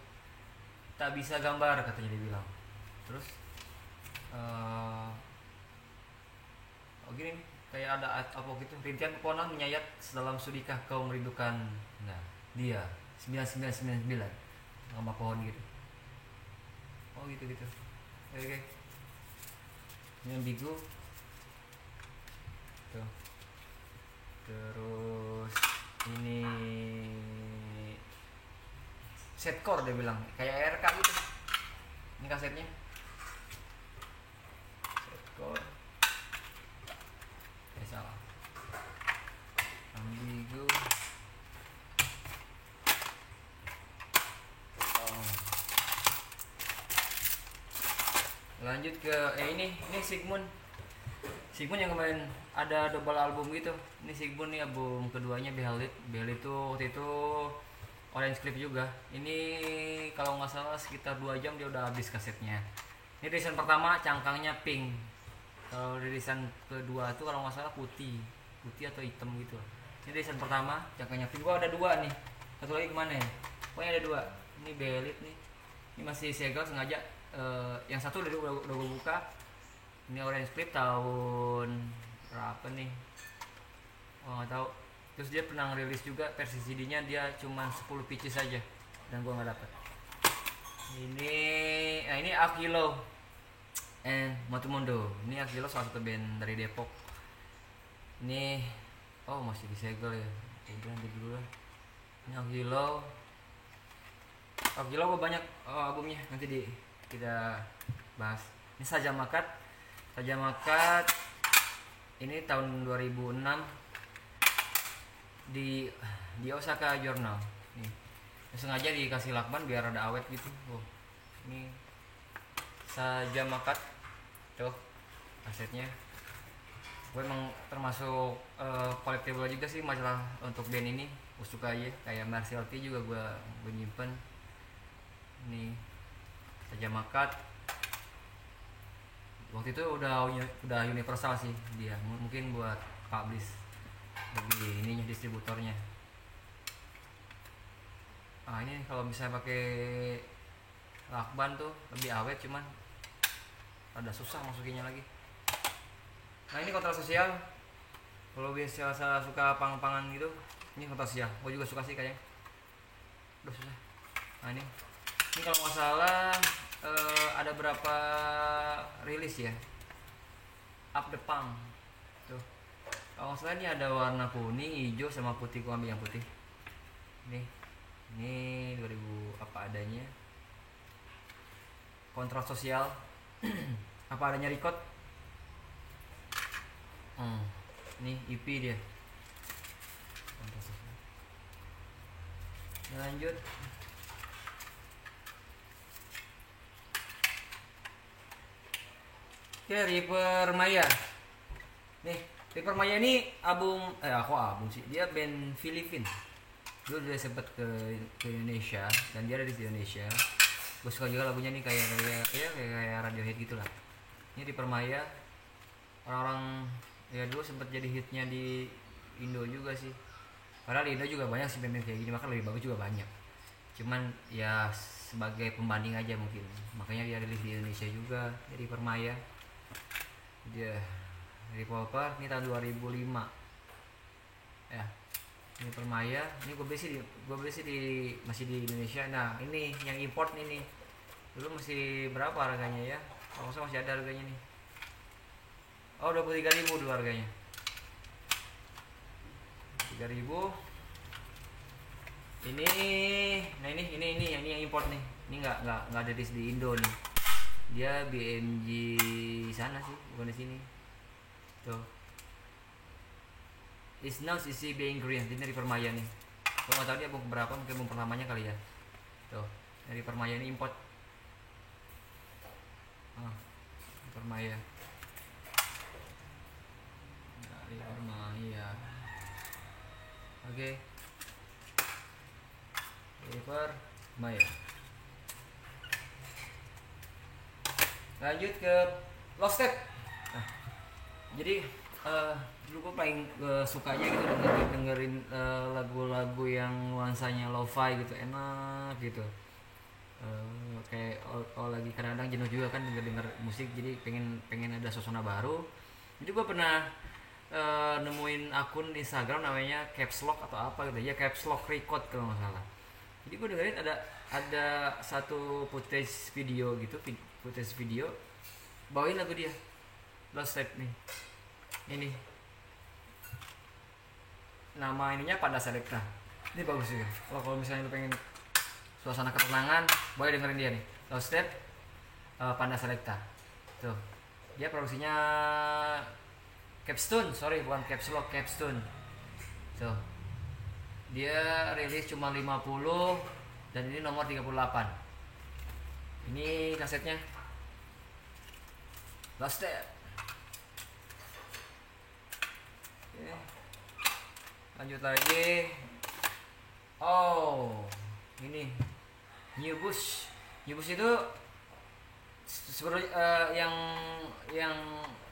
tak bisa gambar katanya dia bilang. Terus gini nih, kayak ada apa gitu, rintian pepohonan menyayat sedalam sudikah kau merindukan. Nah dia 9999 nama pohon gitu. Oh gitu. Oke. Ini Ambigu tuh. Terus ini setcore dia bilang kayak RK gitu. Ini kasetnya setcore. Salah. Ambigu. Lanjut ke ini Sigmund yang kemarin ada double album gitu. Ini Sigmund nih album keduanya Behelit itu waktu itu Orange Cliff juga. Ini kalau nggak salah sekitar 2 jam dia udah habis kasetnya. Ini rilisan pertama cangkangnya pink. Kalau rilisan kedua tuh kalau nggak salah putih atau hitam gitu. Ini rilisan pertama cangkangnya pink. Gua ada 2 nih. Satu lagi kemana ya? Pokoknya ada 2. Ini Behelit nih. Ini masih segel sengaja. Yang satu udah gue buka. Ini Orange Clip tahun berapa nih? Oh nggak tahu. Terus dia pernah rilis juga versi CD-nya, dia cuma 10 pieces saja dan gue nggak dapet. Ini Akilo and Matumondo. Ini Akilo salah satu band dari Depok. Ini masih disegel ya. Udah nanti dulu lah. Ini Akilo gue banyak albumnya, nanti kita bahas. Ini Saja Makat ini tahun 2006 di Osaka Journal. Nih sengaja dikasih lakban biar ada awet gitu. Ini Saja Makat tuh kasetnya. Gue emang termasuk collectible juga sih masalah untuk band ini. Gue suka aja kayak Martial T juga gue nyimpen. Ini Saja Makat waktu itu udah universal sih dia, mungkin buat publish lebih ininya distributornya. Ini kalau misalnya pakai lakban tuh lebih awet, cuman ada susah masukinnya lagi. Nah ini Kontrol Sosial, kalau biasa suka pang-pangan gitu, ini Kontrol Sosial. Gue juga suka sih kayaknya. Udah susah. Nah ini kalau nggak salah ada berapa rilis ya? Up the Punk tuh. Kalau nggak salah ini ada warna kuning, hijau sama putih. Gua ambil yang putih. Ini 2000 apa adanya. Kontrol Sosial. Apa adanya record? Ini EP dia. Kontrol Sosial. Lanjut. Reaper Maya. Nih, River Maya ini aku album sih, dia band Filipin. Dulu dia sempat ke Indonesia dan dia ada di Indonesia. Gue suka juga lagunya nih kayak Radiohead gitulah. Ini River Maya, orang-orang ya dulu sempat jadi hitnya di Indo juga sih. Padahal di Indo juga banyak sih band kayak gini, bahkan lebih bagus juga banyak. Cuman ya sebagai pembanding aja mungkin, makanya dia rilis di Indonesia juga. Jadi River Maya dia Revolver ini tahun 2005 ya. Ini Permaya, ini gue beli sih masih di Indonesia. Nah ini yang import ini dulu masih berapa harganya ya, kalau masih ada harganya nih. Oh 23.000 dulu harganya, 3.000 ini. Nah ini yang import nih, ini nggak ada di Indo nih, dia BMG sana sih, bukan di sini tuh. Is now CC being green, ini dari Permaya nih. Gue nggak tahu dia album berapa, mungkin album pertamanya kali ya. Tuh dari Permaya ini import. Permaya dari Permaya. Oke, River Maya. Lanjut ke Lost Step. Nah, jadi dulu gue paling sukanya gitu dengerin lagu-lagu yang nuansanya lo-fi gitu, enak gitu. Kayak lagi kadang-kadang jenuh juga kan denger musik, jadi pengen ada suasana baru. Jadi gue pernah nemuin akun di Instagram namanya Caps Lock atau apa gitu ya, Caps Lock Record kalau nggak salah. Jadi gue dengerin ada satu footage video bawain lagu dia Lost Step nih. Ini nama ininya Panda Selecta. Ini bagus juga. Kalau misalnya lu pengen suasana ketenangan, boleh dengerin dia nih. Lost Step Panda Selecta. Tuh. Dia produksinya Capstone, bukan Caps Lock, Capstone. Tuh. Dia rilis cuma 50 dan ini nomor 38. Ini kasetnya. Lost Step. Oke. Lanjut lagi. Oh, ini New Bush itu sebenarnya yang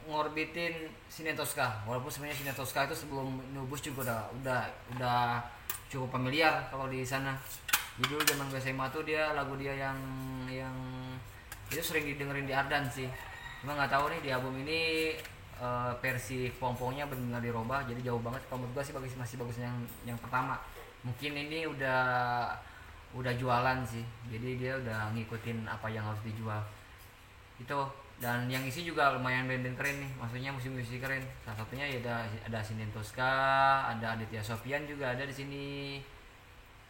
ngorbitin Sine Tosca. Walaupun sebenarnya Sine Tosca itu sebelum New Bush juga udah cukup familiar kalau di sana. Jadi dulu zaman gue SMA tuh lagu dia yang itu sering didengerin di Ardan sih. Cuma nggak tahu nih di album ini versi pompongnya benar-benar dirubah, jadi jauh banget. Kalau menurut gue sih masih bagus yang pertama. Mungkin ini udah jualan sih, jadi dia udah ngikutin apa yang harus dijual itu. Dan yang isi juga lumayan band-band keren nih, maksudnya musisi keren. Salah satunya ya ada Sinen Tosca, ada Aditya Sofyan juga ada di sini.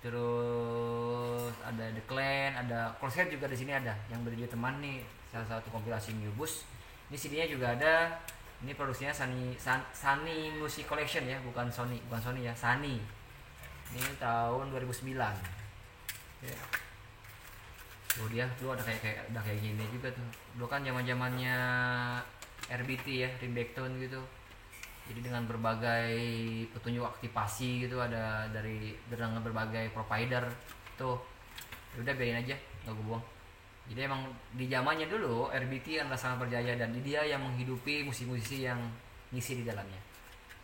Terus ada The Clan, ada Crosshead juga di sini ada, yang berdua teman nih, salah satu kompilasi New Bush. Ini CD-nya juga ada. Ini produksinya Sunny Music Collection ya, bukan Sony ya, Sunny. Ini tahun 2009. Ya. Tuh dia dulu ada kayak gini juga tuh. Dulu kan zamannya RBT ya, Ringback-Tone gitu. Jadi dengan berbagai petunjuk aktivasi gitu, ada dengan berbagai provider tuh. Udah biarin aja, nggak gue buang. Jadi emang di zamannya dulu RBT adalah sangat berjaya, dan dia yang menghidupi musisi-musisi yang ngisi di dalamnya.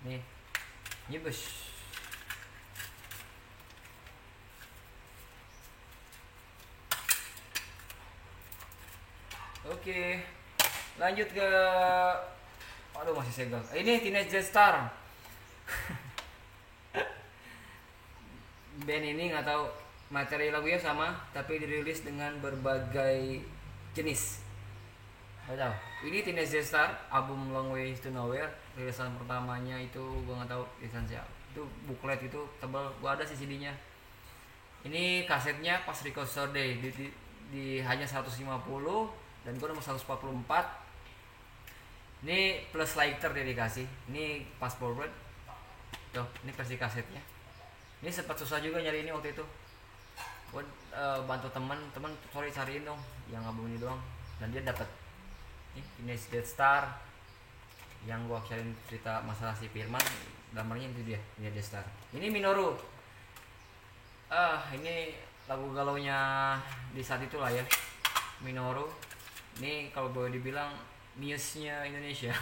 Nih, Nyebus. Oke, lanjut ke, aduh masih segel. Ini Teenage Star. Band ini nggak tahu materi lagunya sama, tapi dirilis dengan berbagai jenis. Nggak tahu. Ini Teenage Star, album Long Way to Nowhere. Rilisan pertamanya itu gua nggak tahu rilisan siapa. Itu booklet itu tebal. Gua ada sih CD-nya. Ini kasetnya pas record Day di hanya 150 dan gua nomor 144. Ini plus lighter dia dikasih. Ini fast forward. Tuh, ini versi kasetnya. Ini sempat susah juga nyari ini waktu itu. Gue bantu temen sorry cariin dong yang album ini doang, dan dia dapat. Ini Dead Star. yang gua cariin cerita masalah si Firman, gambarnya itu dia Destar. Ini Minoru. Ini lagu galaunya di saat itulah ya. Minoru. Ini kalau boleh dibilang Muse-nya Indonesia.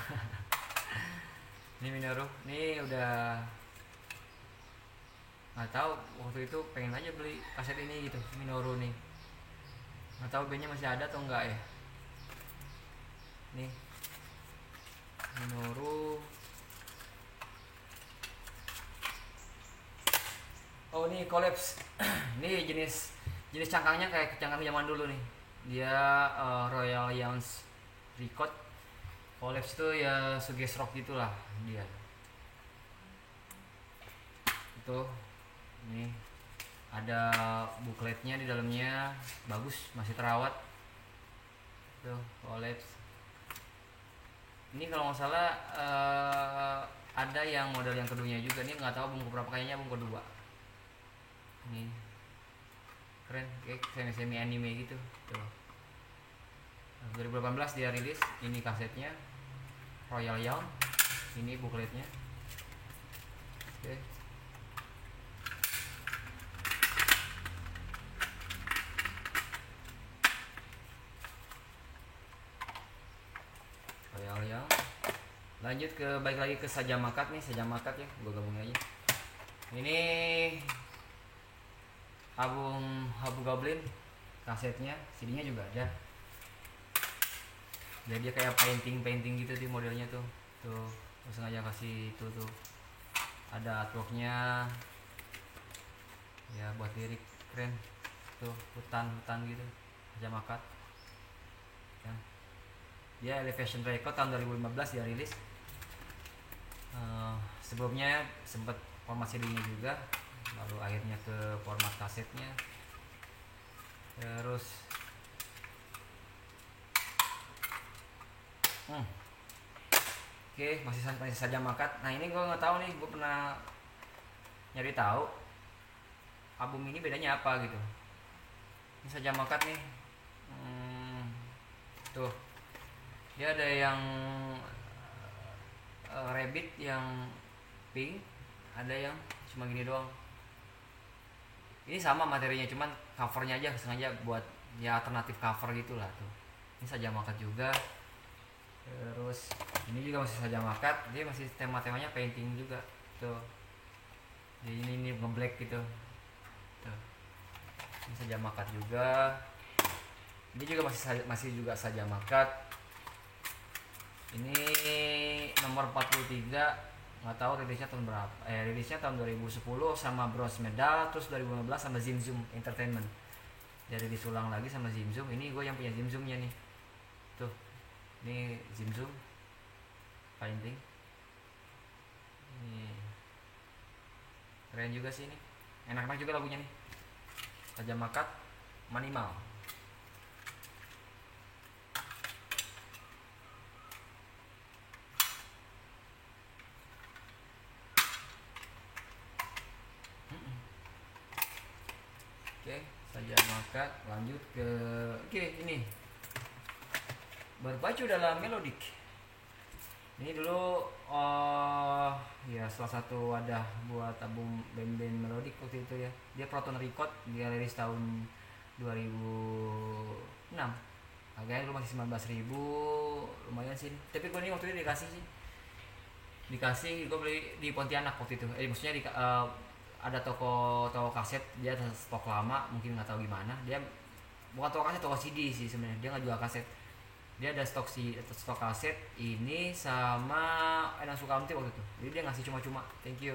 Ini Minoru. Ini udah nggak tahu, waktu itu pengen aja beli kaset ini gitu, Minoru nih. Nggak tahu bandnya masih ada atau enggak ya. Nih Minoru. Oh ini Collapse. Ini jenis cangkangnya kayak cangkang zaman dulu nih. Dia Royal Youngs Record. Collapse itu ya suges rock gitulah dia. Itu nih ada bukletnya di dalamnya, bagus, masih terawat. Tuh Collapse. Ini kalau nggak salah ada yang model yang keduanya juga nih, nggak tahu album berapa, kayaknya album kedua. Ini keren, kayak semi anime gitu. Tuh 2018 dia rilis. Ini kasetnya Royal Young, ini bukletnya. Oke. Royal Young. Lanjut ke balik lagi ke Sajamakat nih, Sajamakat ya, gue gabungin aja. Ini album Habu Goblin, kasetnya, CD-nya juga ada. Jadi dia kayak painting gitu di modelnya tuh. Tuh, sengaja kasih itu tuh. Ada artworknya. Ya buat lirik keren. Tuh, hutan gitu. Sajamakat. Ya. Dia Elevation Record tahun 2015 dia rilis. Sebelumnya sempat format CD-nya juga, lalu akhirnya ke format kasetnya. Terus oke, masih Sajamakat. Nah ini gue nggak tahu nih, gue pernah nyari tahu album ini bedanya apa gitu. Ini Sajamakat nih. Tuh dia ada yang rabbit yang pink, ada yang cuma gini doang. Ini sama materinya, cuman covernya aja sengaja buat ya alternatif cover gitulah tuh. Ini Sajamakat juga. Terus ini juga masih Sajamakat, dia masih temanya painting juga tuh. Jadi ini ngeblack gitu tuh. Ini Sajamakat juga. Ini juga masih juga Sajamakat. Ini nomor 43, nggak tahu rilisnya tahun berapa. Rilisnya tahun 2010 sama Bronze Medal, terus 2015 sama Zimzum Entertainment. Jadi disulang lagi sama Zimzum. Ini gue yang punya Zimzumnya nih. Tuh. Ini Zimzum painting. Ini keren juga sih ini. Enak-enak juga lagunya nih. Sajamakat Manimal. Oke, Sajamakat. Lanjut ke ini Berpacu dalam Melodik. Ini dulu ya salah satu wadah buat album band-band melodik waktu itu ya. Dia Proton Record, dia rilis tahun 2006. Harganya dulu masih 19.000, lumayan sih. Tapi gue ini waktu itu dikasih gue beli di Pontianak waktu itu. Maksudnya ada toko kaset, dia ada stok lama, mungkin nggak tahu gimana. Dia bukan toko kaset, toko CD sih sebenarnya. Dia nggak jual kaset. Dia ada stok kaset ini sama Endang Sukamti waktu itu. Jadi dia ngasih cuma-cuma. Thank you.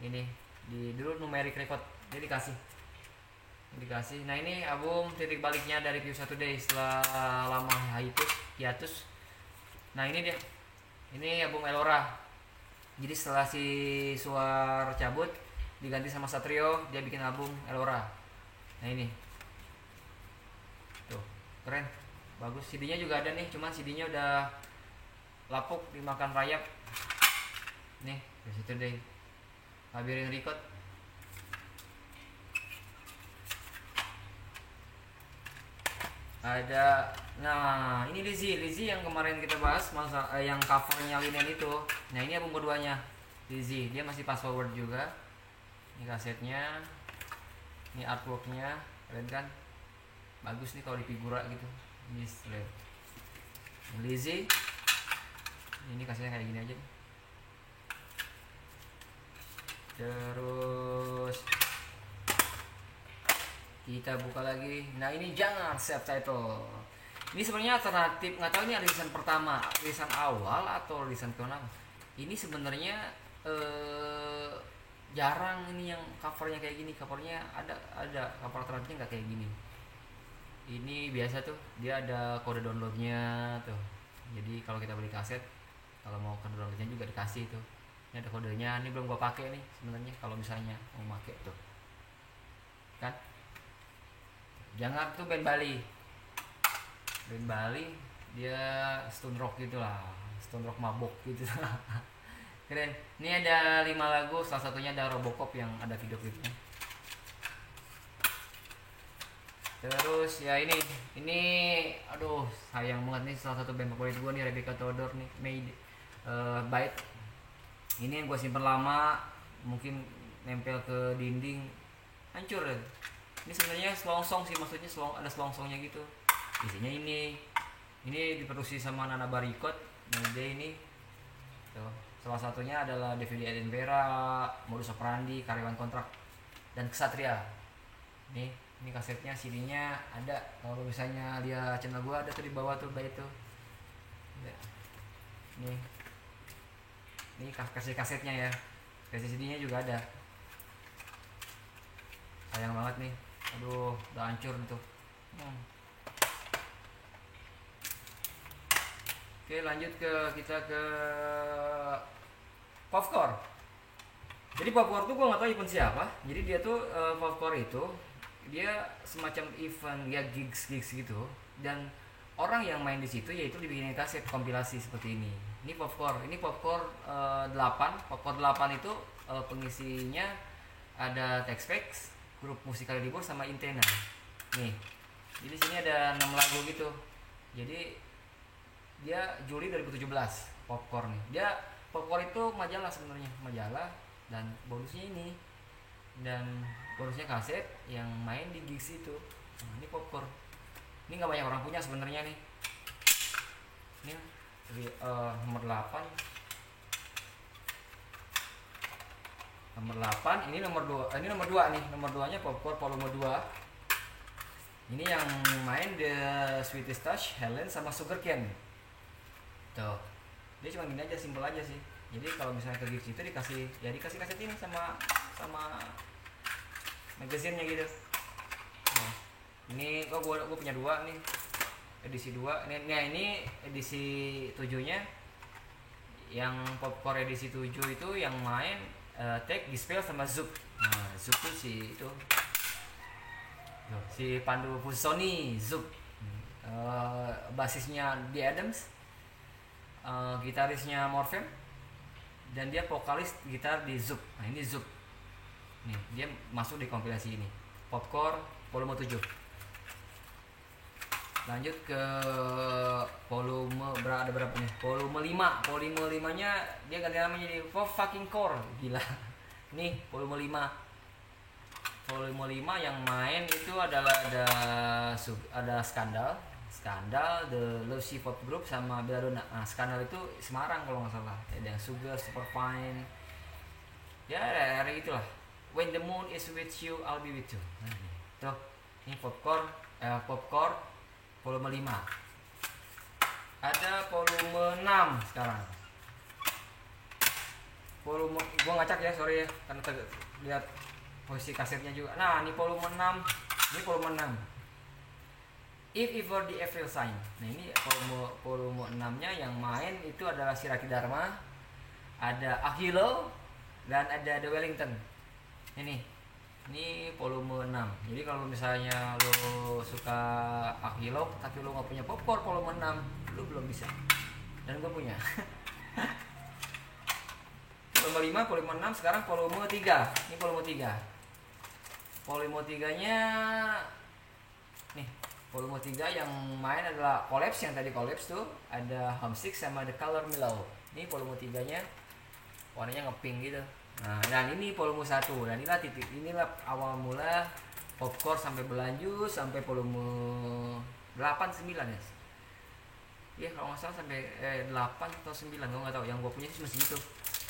Ini di dulu Numeric Record dia dikasih. Nah ini album titik baliknya dari View Satu Day setelah lama hiatus. Nah ini dia. Ini album Elora. Jadi setelah si Suar cabut diganti sama Satrio, dia bikin album Elora. Nah ini tuh keren, bagus. CD-nya juga ada nih, cuman CD-nya udah lapuk dimakan rayap. Nih di situ deh, Labirin Record. Ada, nah ini Lizzy yang kemarin kita bahas masa yang covernya linen itu. Nah ini album keduanya Lizzy, dia masih fast forward juga. Ini kasetnya, ini artworknya, keren kan? Bagus nih kalau di figura gitu. Ini Lizzy, ini kasetnya kayak gini aja nih. Terus kita buka lagi. Nah ini jangan self title. Ini sebenarnya alternatif, nggak tahu ini rilisan pertama, rilisan awal atau rilisan ke-6. Ini sebenarnya jarang ini yang covernya kayak gini. Covernya ada cover alternatifnya nggak kayak gini. Ini biasa tuh, dia ada kode downloadnya tuh. Jadi kalau kita beli kaset, kalau mau kode downloadnya juga dikasih tuh. Ini ada kodenya. Ini belum gua pakai nih sebenarnya. Kalau misalnya mau pakai tuh, kan? Jangan tuh band Bali dia stone rock gitulah, stone rock mabok gitu. Keren. Ini ada 5 lagu, salah satunya ada Robocop yang ada video klipnya. Terus ya ini aduh sayang banget nih, salah satu band favorit gue nih, Rebecca Theodore nih, Made Bite. Ini yang gue simpen lama, mungkin nempel ke dinding, hancur deh. Ini sebenarnya selongsong sih, maksudnya ada selongsongnya gitu. Isinya ini diproduksi sama Nana Barikot. Nah dia ini tuh, salah satunya adalah DVD Eden Vera, Modus Operandi, Karyawan Kontrak, dan Kesatria. Ini kasetnya, CD-nya ada. Kalau misalnya dia channel gua ada tuh di bawah tuh, baik tuh. Ini kasetnya ya. Kaset CD-nya juga ada. Sayang banget nih. Aduh, udah hancur tuh. Oke, lanjut kita ke Popcore. Jadi Popcore tuh gue nggak tahu event siapa. Jadi dia tuh Popcore itu dia semacam event ya, gigs gitu. Dan orang yang main di situ yaitu dibikinin kaset kompilasi seperti ini. Ini Popcore 8. Popcore 8 itu pengisinya ada Texpex, grup musikal libur sama Intena. Nih. Jadi sini ada 6 lagu gitu. Jadi dia Juli 2017 Popcore nih. Dia Popcore itu majalah sebenarnya, majalah, dan bonusnya ini. Dan bonusnya kaset yang main di gigs itu. Nah, ini Popcore. Ini nggak banyak orang punya sebenarnya nih. Ini nomor 8. Nomor 8, ini nomor 2. Ini nomor 2 nih. Nomor 2-nya Popcore volume 2. Ini yang main The Sweetest Touch, Helen sama Sugarcane. Tuh. Dia cuma gini aja, simple aja sih. Jadi kalau misalnya ke gigs itu dikasih kaset ini sama magazinnya gitu. Nah, ini gue punya 2 nih. Edisi 2. Ini edisi 7-nya. Yang Popcore edisi 7 itu yang main Take, Dispel sama Zouk. Nah, Zouk tuh si Pandu Fusoni, Zouk. Basisnya The Adams, gitarisnya Morfem, dan dia vokalis gitar di Zouk. Nah ini Zouk nih, dia masuk di kompilasi ini Popcore volume 7. Lanjut ke volume ada berapa nih? Volume 5. Volume 5 nya dia ganti namanya jadi Fucking Core. Gila. Nih volume 5. Volume 5 yang main itu adalah ada Skandal, The Lucy Pop Group sama Belladonna. Nah, Skandal itu Semarang kalau nggak salah. Ada yang Sugar, Superfine. Ya, dari itulah. When the moon is with you, I'll be with you. Nah, tuh. Ini Popcore volume 5. Ada volume 6 sekarang. Volume gua ngacak ya, sorry ya, karena lihat posisi kasetnya juga. Nah, ini volume 6. Ini volume 6. If Ever the Evil Sign. Nah, ini volume 6-nya yang main itu adalah Siraki Dharma, ada Akilo, dan ada The Wellington. Ini volume 6. Jadi kalau misalnya lo suka Akilo tapi lo nggak punya Popcore volume 6, lo belum bisa. Dan gue punya. Volume 5, volume 6, sekarang volume 3. Ini volume 3. Volume 3-nya nih, Volume 3 yang main adalah Collapse, yang tadi Collapse tuh ada Homesick sama The Color Mellow. Ini volume 3 nya warnanya ngepink gitu. Nah, dan ini volume 1. Dan inilah awal mula Popcore sampai berlanjut sampai volume 8 9 ya. Iya kalau nggak salah sampai 8 atau 9, gue nggak tahu. Yang gue punya sih masih gitu.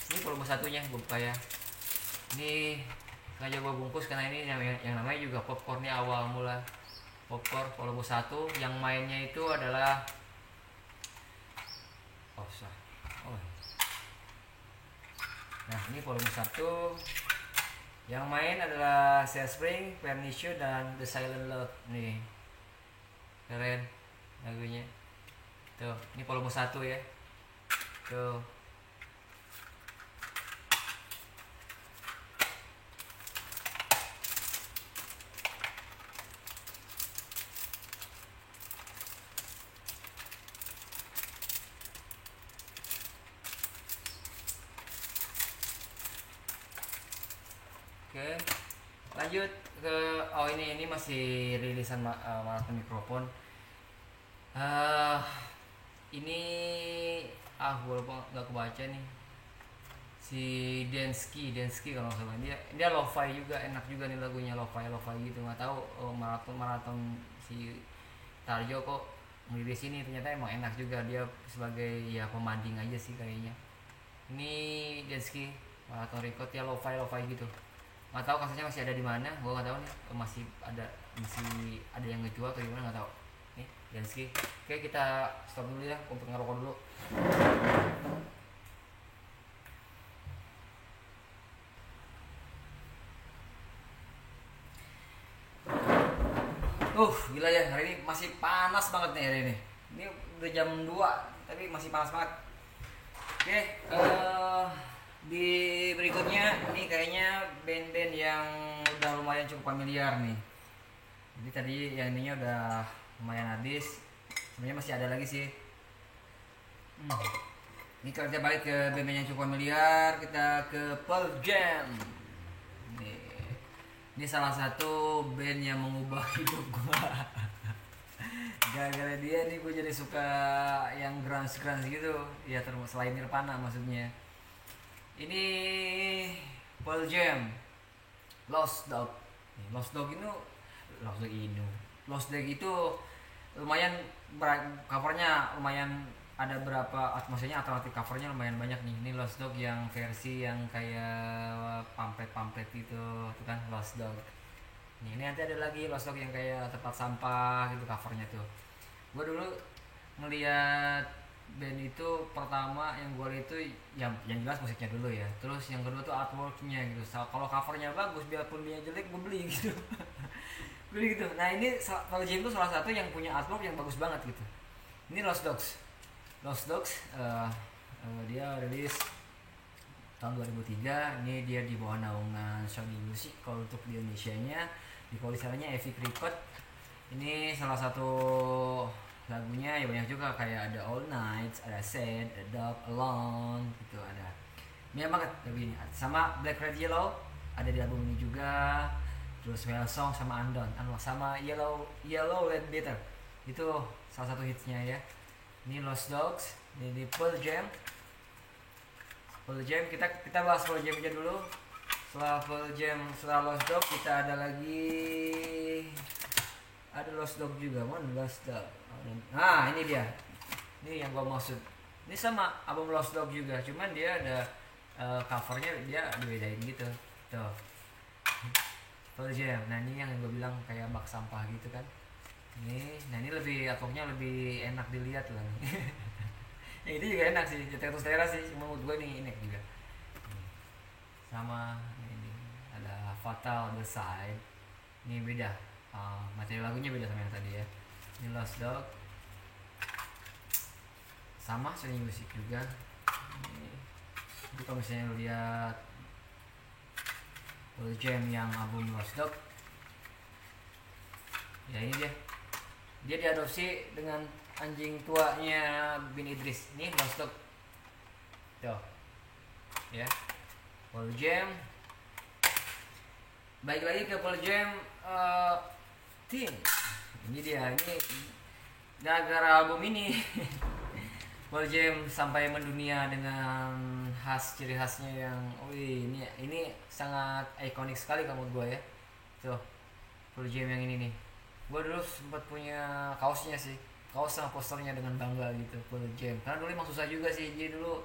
Ini volume 1-nya gue buka ya. Ini sengaja gue bungkus karena ini yang namanya juga Popcorn nih awal mula. Popcorn volume 1 yang mainnya itu adalah Nah, ini volume 1. Yang main adalah Seal Spring, Pernicious dan The Silent Love nih. Keren lagunya. Tuh, ini volume 1 ya. Tuh. Oke, lanjut ke ini masih rilisan Marathon Mikrofon. Ini gue lupa nggak kebaca nih. Si Densky kalau nggak salah, dia lo-fi juga, enak juga nih lagunya, lo-fi gitu. Nggak tahu maraton si Tarjo kok ngerilis ini, ternyata emang enak juga. Dia sebagai ya pemanding aja sih kayaknya. Ini Densky Marathon Record ya, lo-fi gitu. Nggak tahu kasusnya masih ada di mana, gue nggak tahu nih, masih ada yang ngejual atau gimana, nggak tahu nih. Densky, oke kita stop dulu ya untuk ngerokok dulu. Gila ya, hari ini masih panas banget nih hari ini. Ini udah jam 2 tapi masih panas banget. Oke, di berikutnya ini kayaknya band-band yang udah lumayan cukup familiar nih. Jadi tadi yang ininya udah lumayan habis. Sebenarnya masih ada lagi sih. Ini kalau kita balik ke band-band yang cukup familiar, kita ke Pearl Jam. Ini salah satu band yang mengubah hidup gue. Gara-gara dia nih gue jadi suka yang grunge gitu. Ya selain Nirvana maksudnya. Ini Pearl Jam, Lost Dog itu lumayan covernya lumayan ada berapa, maksudnya alternatif covernya lumayan banyak nih. Ini Lost Dog yang versi yang kayak pamflet gitu, itu kan Lost Dog. Ini nanti ada lagi Lost Dog yang kayak tempat sampah gitu covernya tuh. Gue dulu ngeliat band itu pertama yang gue lihat itu yang jelas musiknya dulu ya, terus yang kedua tuh artworknya gitu. Kalau covernya bagus biarpun dia jelek gue beli gitu. Beli gitu. Nah ini Pearl Jam itu salah satu yang punya artwork yang bagus banget gitu. Ini Lost Dogs dia rilis tahun 2003. Ini dia di bawah naungan Sony Music. Kalau untuk di Indonesia nya di polisarnya Epic Record. Ini salah satu lagunya ya banyak juga, kayak ada All Nights, ada Sad, ada Dog Alone gitu, ada banyak banget lagu ini. Sama Black Red Yellow ada di album ini juga. Terus Well Song sama Undone sama Yellow Red Bitter itu salah satu hitsnya ya. Ini Lost Dogs, ini di Pearl Jam. Kita bahas Pearl Jam aja dulu. Setelah Pearl Jam, setelah Lost Dog kita ada Lost Dog juga, Lost Dog. Nah ini dia, ini yang gua maksud. Ini sama album Lost Dog juga, cuman dia ada covernya dia dibedain gitu. Tuh Pearl Jam. Nah ini yang gue bilang kayak bak sampah gitu kan. Nah ini lebih artworknya lebih enak dilihat lah. Yang itu juga enak sih, Jatuh Selera sih, cuma menurut gue ini enak juga. Sama ini ada Fatal The Side. Ini beda, materi lagunya beda sama yang tadi ya. Ini Lost Dog sama Sony Music juga. Ini kalau misalnya lu lihat Pearl Jam yang album Lost Dog, ya ini dia diadopsi dengan anjing tuanya Bin Idris. Nih Lost Dog tuh ya. Pearl Jam, baik lagi ke Pearl Jam Teen. Ini dia, ini gara-gara album ini Pearl Jam sampai mendunia dengan ciri khasnya yang, wih, ini sangat ikonik sekali kamu gue ya. Tuh, Pearl Jam yang ini nih. Gue dulu sempat punya kaosnya sih, kaos sama posternya dengan bangga gitu, Pearl Jam. Karena dulu emang susah juga sih, jadi dulu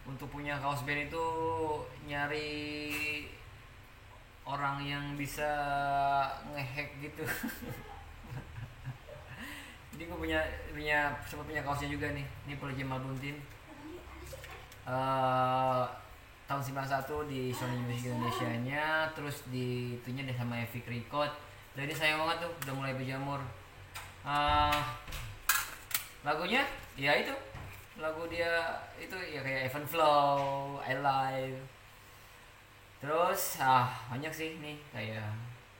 untuk punya kaos band itu nyari orang yang bisa ngehack gitu. Jadi gue punya sempat punya kaosnya juga nih. Ini Pearl Jam album Tin. Eh, tahun 91 di Sony Music Indonesia nya, terus di itunya deh sama Epic Record. Dan ini sayang banget tuh udah mulai berjamur. Eh, lagunya ya itu, lagu dia itu ya kayak Even Flow, I Live. Terus banyak sih nih kayak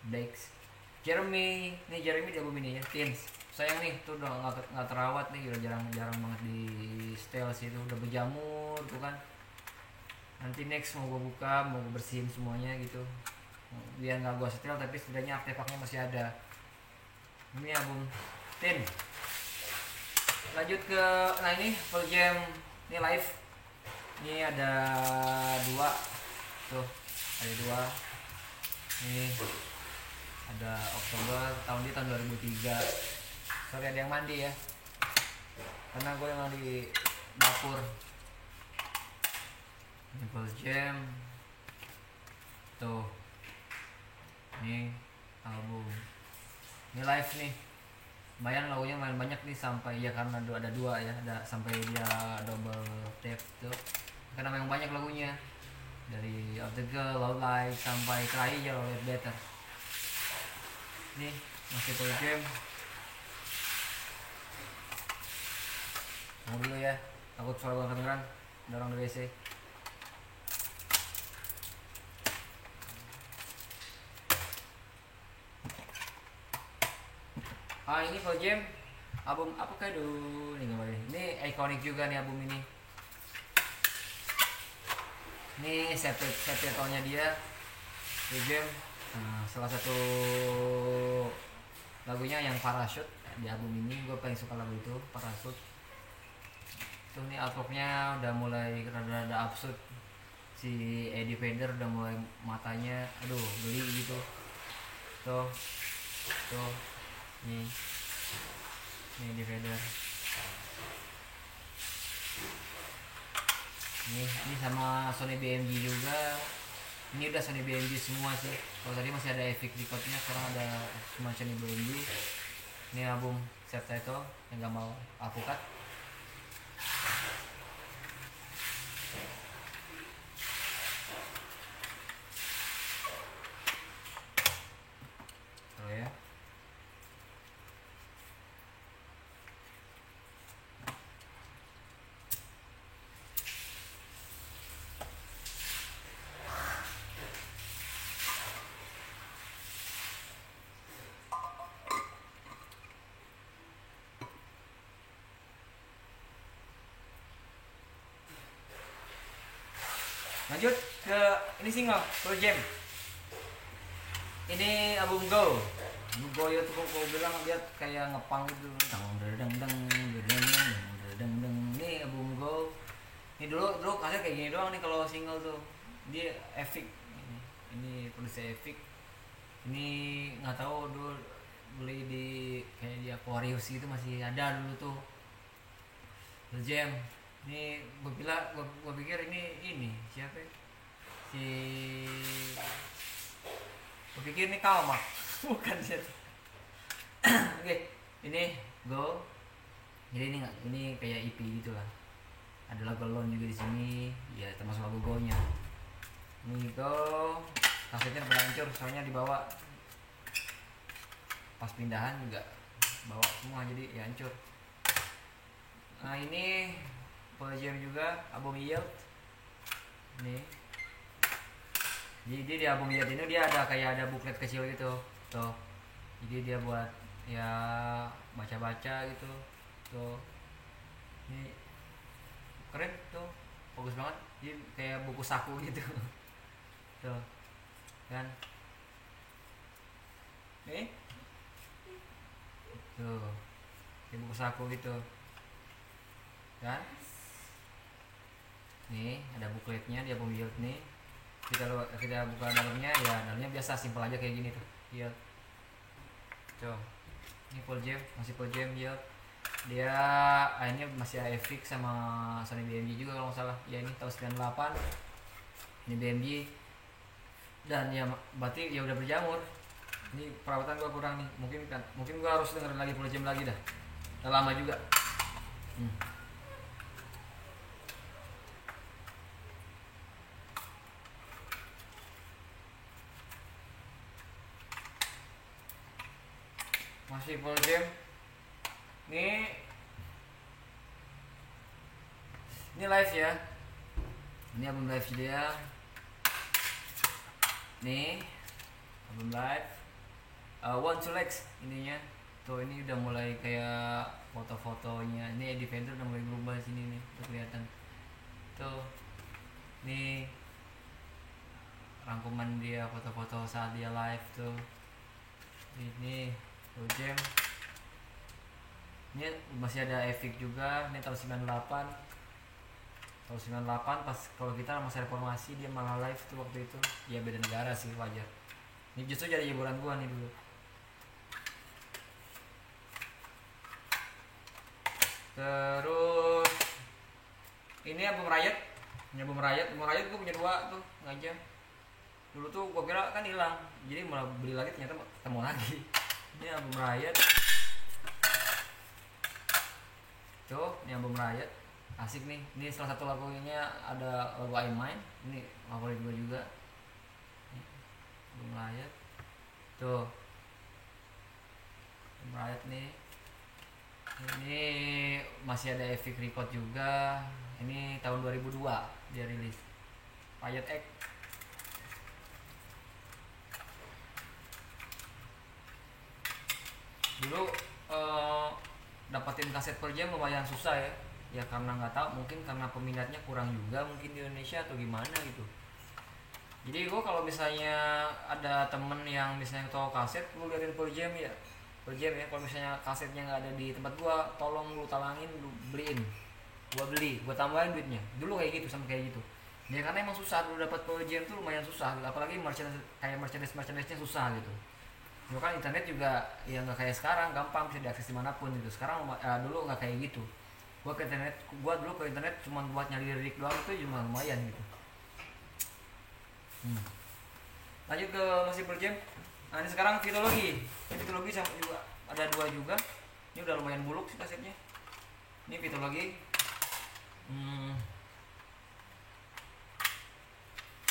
Dex, Jeremy. Nih Jeremy di album ini ya, Teens. Sayang nih tuh udah nggak terawat nih, udah jarang banget di setel sih, itu udah berjamur tuh kan. Nanti next mau gue buka, mau gue bersihin semuanya gitu, biar nggak gue setel tapi setidaknya artefaknya masih ada. Ini album Tin. Lanjut ke, nah ini Pearl Jam ini live. Ini ada dua tuh, ada dua. Ini ada Oktober, tahun 2003. Sorry ada yang mandi ya, karena gue emang di dapur. Ini Pearl Jam tuh, ini album, ini live nih. Lumayan lagunya main banyak nih, sampai ya karena ada dua ya, ada sampai dia double tape tuh karena memang banyak lagunya, dari Of the Girl, Low Light sampai terakhir Let Better. Nih masih Pearl Jam. Tunggu dulu ya, takut suara gue kedengeran, ada orang di WC. Ini Pearl Jam album apa kayak dulu nih gambarnya. Ini ikonik juga nih album ini. Ini septetnya dia Pearl Jam. Salah satu lagunya yang Parachute di album ini, gue paling suka lagu itu, Parachute. Tuh nih artworknya udah mulai rada-rada absurd. Si Eddie Vedder udah mulai matanya, aduh geli gitu. Tuh nih Eddie Vedder. Ini sama Sony BMG juga. Ini udah Sony BMG semua sih. Kalau tadi masih ada Epic Recordnya, sekarang ada cuma Sony BMG. Ini album subtitle yang gak mau aku cut. Oh ya. Lanjut ke ini single Pearl Jam. Ini album Go. Go ya tuh kok bilang dia kayak ngepang gitu. Ini album Go. Ini dulu kaset kayak gini doang nih kalau single tuh. Dia Epic. Ini produksi Epic. Ini nggak tahu dulu beli di kayak di Aquarius gitu masih ada dulu tuh. Pearl Jam. Ini gue pikir ini siapa ya? Gue pikir ini Kalmak. Bukan sih. Oke, ini Go. Jadi ini kayak EP gitu lah. Ada lagu Alone juga di sini, ya termasuk lagu Go-nya. Ini Go. Kasetnya berhancur, soalnya dibawa pas pindahan juga bawa semua, jadi ya hancur. Nah ini Pearl Jam juga, album Yield. Nih. Jadi di album Yield ini dia ada kayak ada buklet kecil gitu. Tuh. Jadi dia buat ya baca-baca gitu. Tuh. Ini keren tuh. Bagus banget. Jadi kayak buku saku gitu. Tuh. Kan. Nih. tuh kayak buku saku gitu kan. Nih ada bukletnya, dia pembuild nih. Kita buka dalamnya, ya dalamnya biasa simpel aja kayak gini tuh. Iya. Tuh. Ini full jam, masih full jam dia. Dia ini masih AFX sama Sony BMG juga kalau nggak salah. Ya ini tahun 98. Ini BMG. Dan ya berarti ya udah berjamur. Ini perawatan gua kurang nih. Mungkin gua harus dengerin lagi full jam lagi dah. Udah lama juga. Masih full jam. Ini live ya. Ini album live dia. Nih album live. One to Lex ininya. Tuh ini udah mulai kayak foto-fotonya. Ini Eddie Vedder udah mulai berubah sini nih, udah kelihatan. Tuh. Nih rangkuman dia foto-foto saat dia live tuh. Ini full jam. Ini masih ada efek juga. Ini tahun 98. Tahun 98 pas kalau kita masa reformasi dia malah live tuh waktu itu. Ya beda negara sih, wajar. Ini justru jadi hiburan gua nih dulu. Terus ini album Riot. Ini album Riot gua punya 2 tuh aja. Dulu tuh gua kira kan hilang. Jadi malah beli lagi ternyata ketemu lagi. Ini album Riot. Tuh, ini album Riot. Asik nih. Ini salah satu lagunya ada lagu I Mine. Ini favorit gue juga. Album Riot. Tuh. Album Riot nih. Ini masih ada Epic Record juga. Ini tahun 2002 dia rilis. Riot Act. Dulu dapatin kaset per jam lumayan susah ya karena nggak tahu, mungkin karena peminatnya kurang juga mungkin di Indonesia atau gimana gitu. Jadi gue kalau misalnya ada temen yang misalnya tahu kaset, lu liatin per jam ya kalau misalnya kasetnya nggak ada di tempat gue, tolong lu talangin, lu beliin, gue tambahin duitnya. Dulu kayak gitu, sama kayak gitu ya, karena emang susah dulu dapat per jam tuh, lumayan susah, apalagi merchandise-nya susah gitu. Dulu kan internet juga ya nggak kayak sekarang gampang bisa diakses dimanapun gitu. Sekarang dulu nggak kayak gitu. Gua dulu ke internet cuma buat nyari lirik doang, itu cuma lumayan gitu. Lanjut ke masih per jam. Nah ini sekarang Vitology sama juga ada 2 juga. Ini udah lumayan buluk sih kasetnya. Ini Vitology.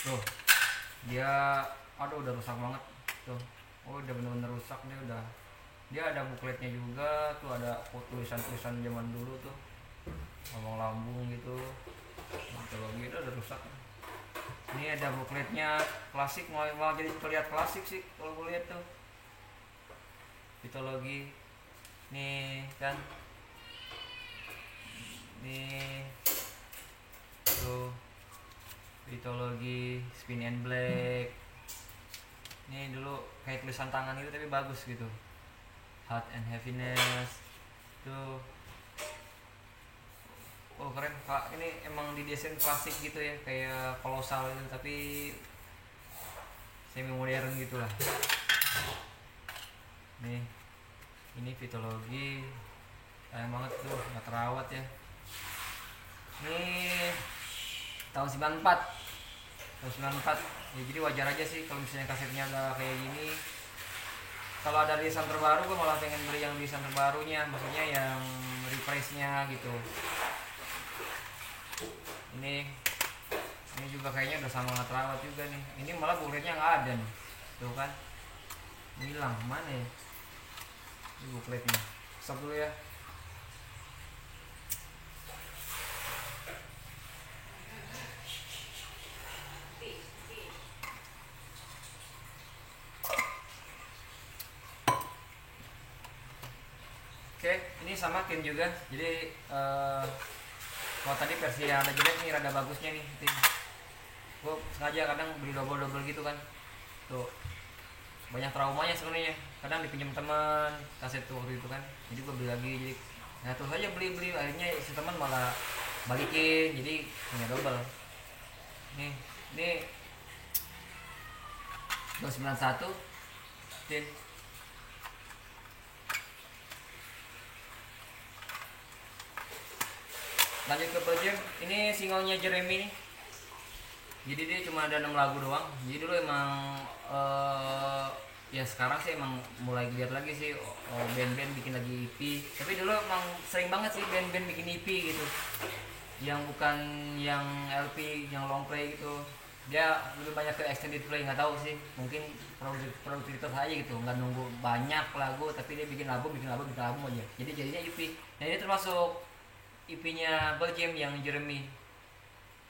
Tuh dia udah rusak banget tuh. Oh udah bener-bener rusak, dia ada bukletnya juga tuh, ada tulisan-tulisan zaman dulu tuh, ngomong lambung gitu. Kalau gitu udah rusak. Ini ada bukletnya klasik, malah jadi terlihat klasik sih kalau gue lihat tuh. Vitology nih kan, nih tuh Vitology Spin and Black. Ini dulu kayak tulisan tangan itu tapi bagus gitu. Heart and Happiness tuh. Oh keren Kak, ini emang didesain klasik gitu ya, kayak kolosal gitu tapi semi modern gitulah. Nih ini Vitology, sayang banget tuh nggak terawat ya. Ini tahun 94 ya, jadi wajar aja sih kalau misalnya kasetnya udah kayak gini. Kalau ada rilisan terbaru gue malah pengen beli yang rilisan terbarunya, maksudnya yang reprise-nya gitu. Ini juga kayaknya udah sama nggak terawat juga nih. Ini malah bukletnya nggak ada nih, tuh kan hilang mana ya ini bukletnya. Stop dulu ya. Oke, ini sama Kin juga. Jadi kalau tadi versi yang ada jelek nih, rada bagusnya nih Tin. Gue sengaja kadang beli double gitu kan. Tuh banyak traumanya sebenarnya. Kadang dipinjam teman kaset tuh waktu itu kan, jadi gue beli lagi. Jadi nah terus aja beli akhirnya si teman malah balikin, jadi punya double. Nih 291 Tin. Lanjut ke Pearl Jam, ini singlenya Jeremy nih. Jadi dia cuma ada 6 lagu doang. Jadi dulu emang ya sekarang sih emang mulai lihat lagi sih band-band bikin lagi EP. Tapi dulu emang sering banget sih band-band bikin EP gitu. Yang bukan yang LP, yang long play gitu. Dia lebih banyak ke extended play, nggak tahu sih. Mungkin produktivitas aja gitu, nggak nunggu banyak lagu, tapi dia bikin album aja. Jadi jadinya EP. Nah ini termasuk EP-nya Pearl Jam yang Jeremy.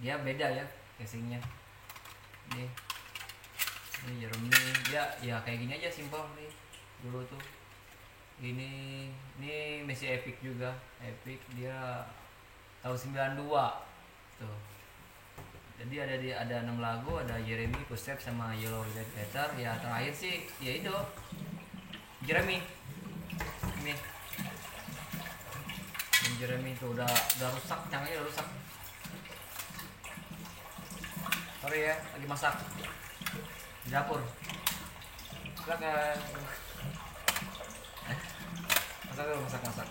Dia beda ya casingnya. Nih Jeremy ya kayak gini aja, simple nih dulu tuh. Ini masih epic juga, epic dia tahun 92 tuh. Jadi ada 6 lagu, ada Jeremy, Footsteps sama Yellow Red Letter. Ya terakhir sih ya itu Jeremy. Ini Jeremy tuh udah rusak, canggih udah rusak. Sorry ya, lagi masak di dapur. Silakan. Masak.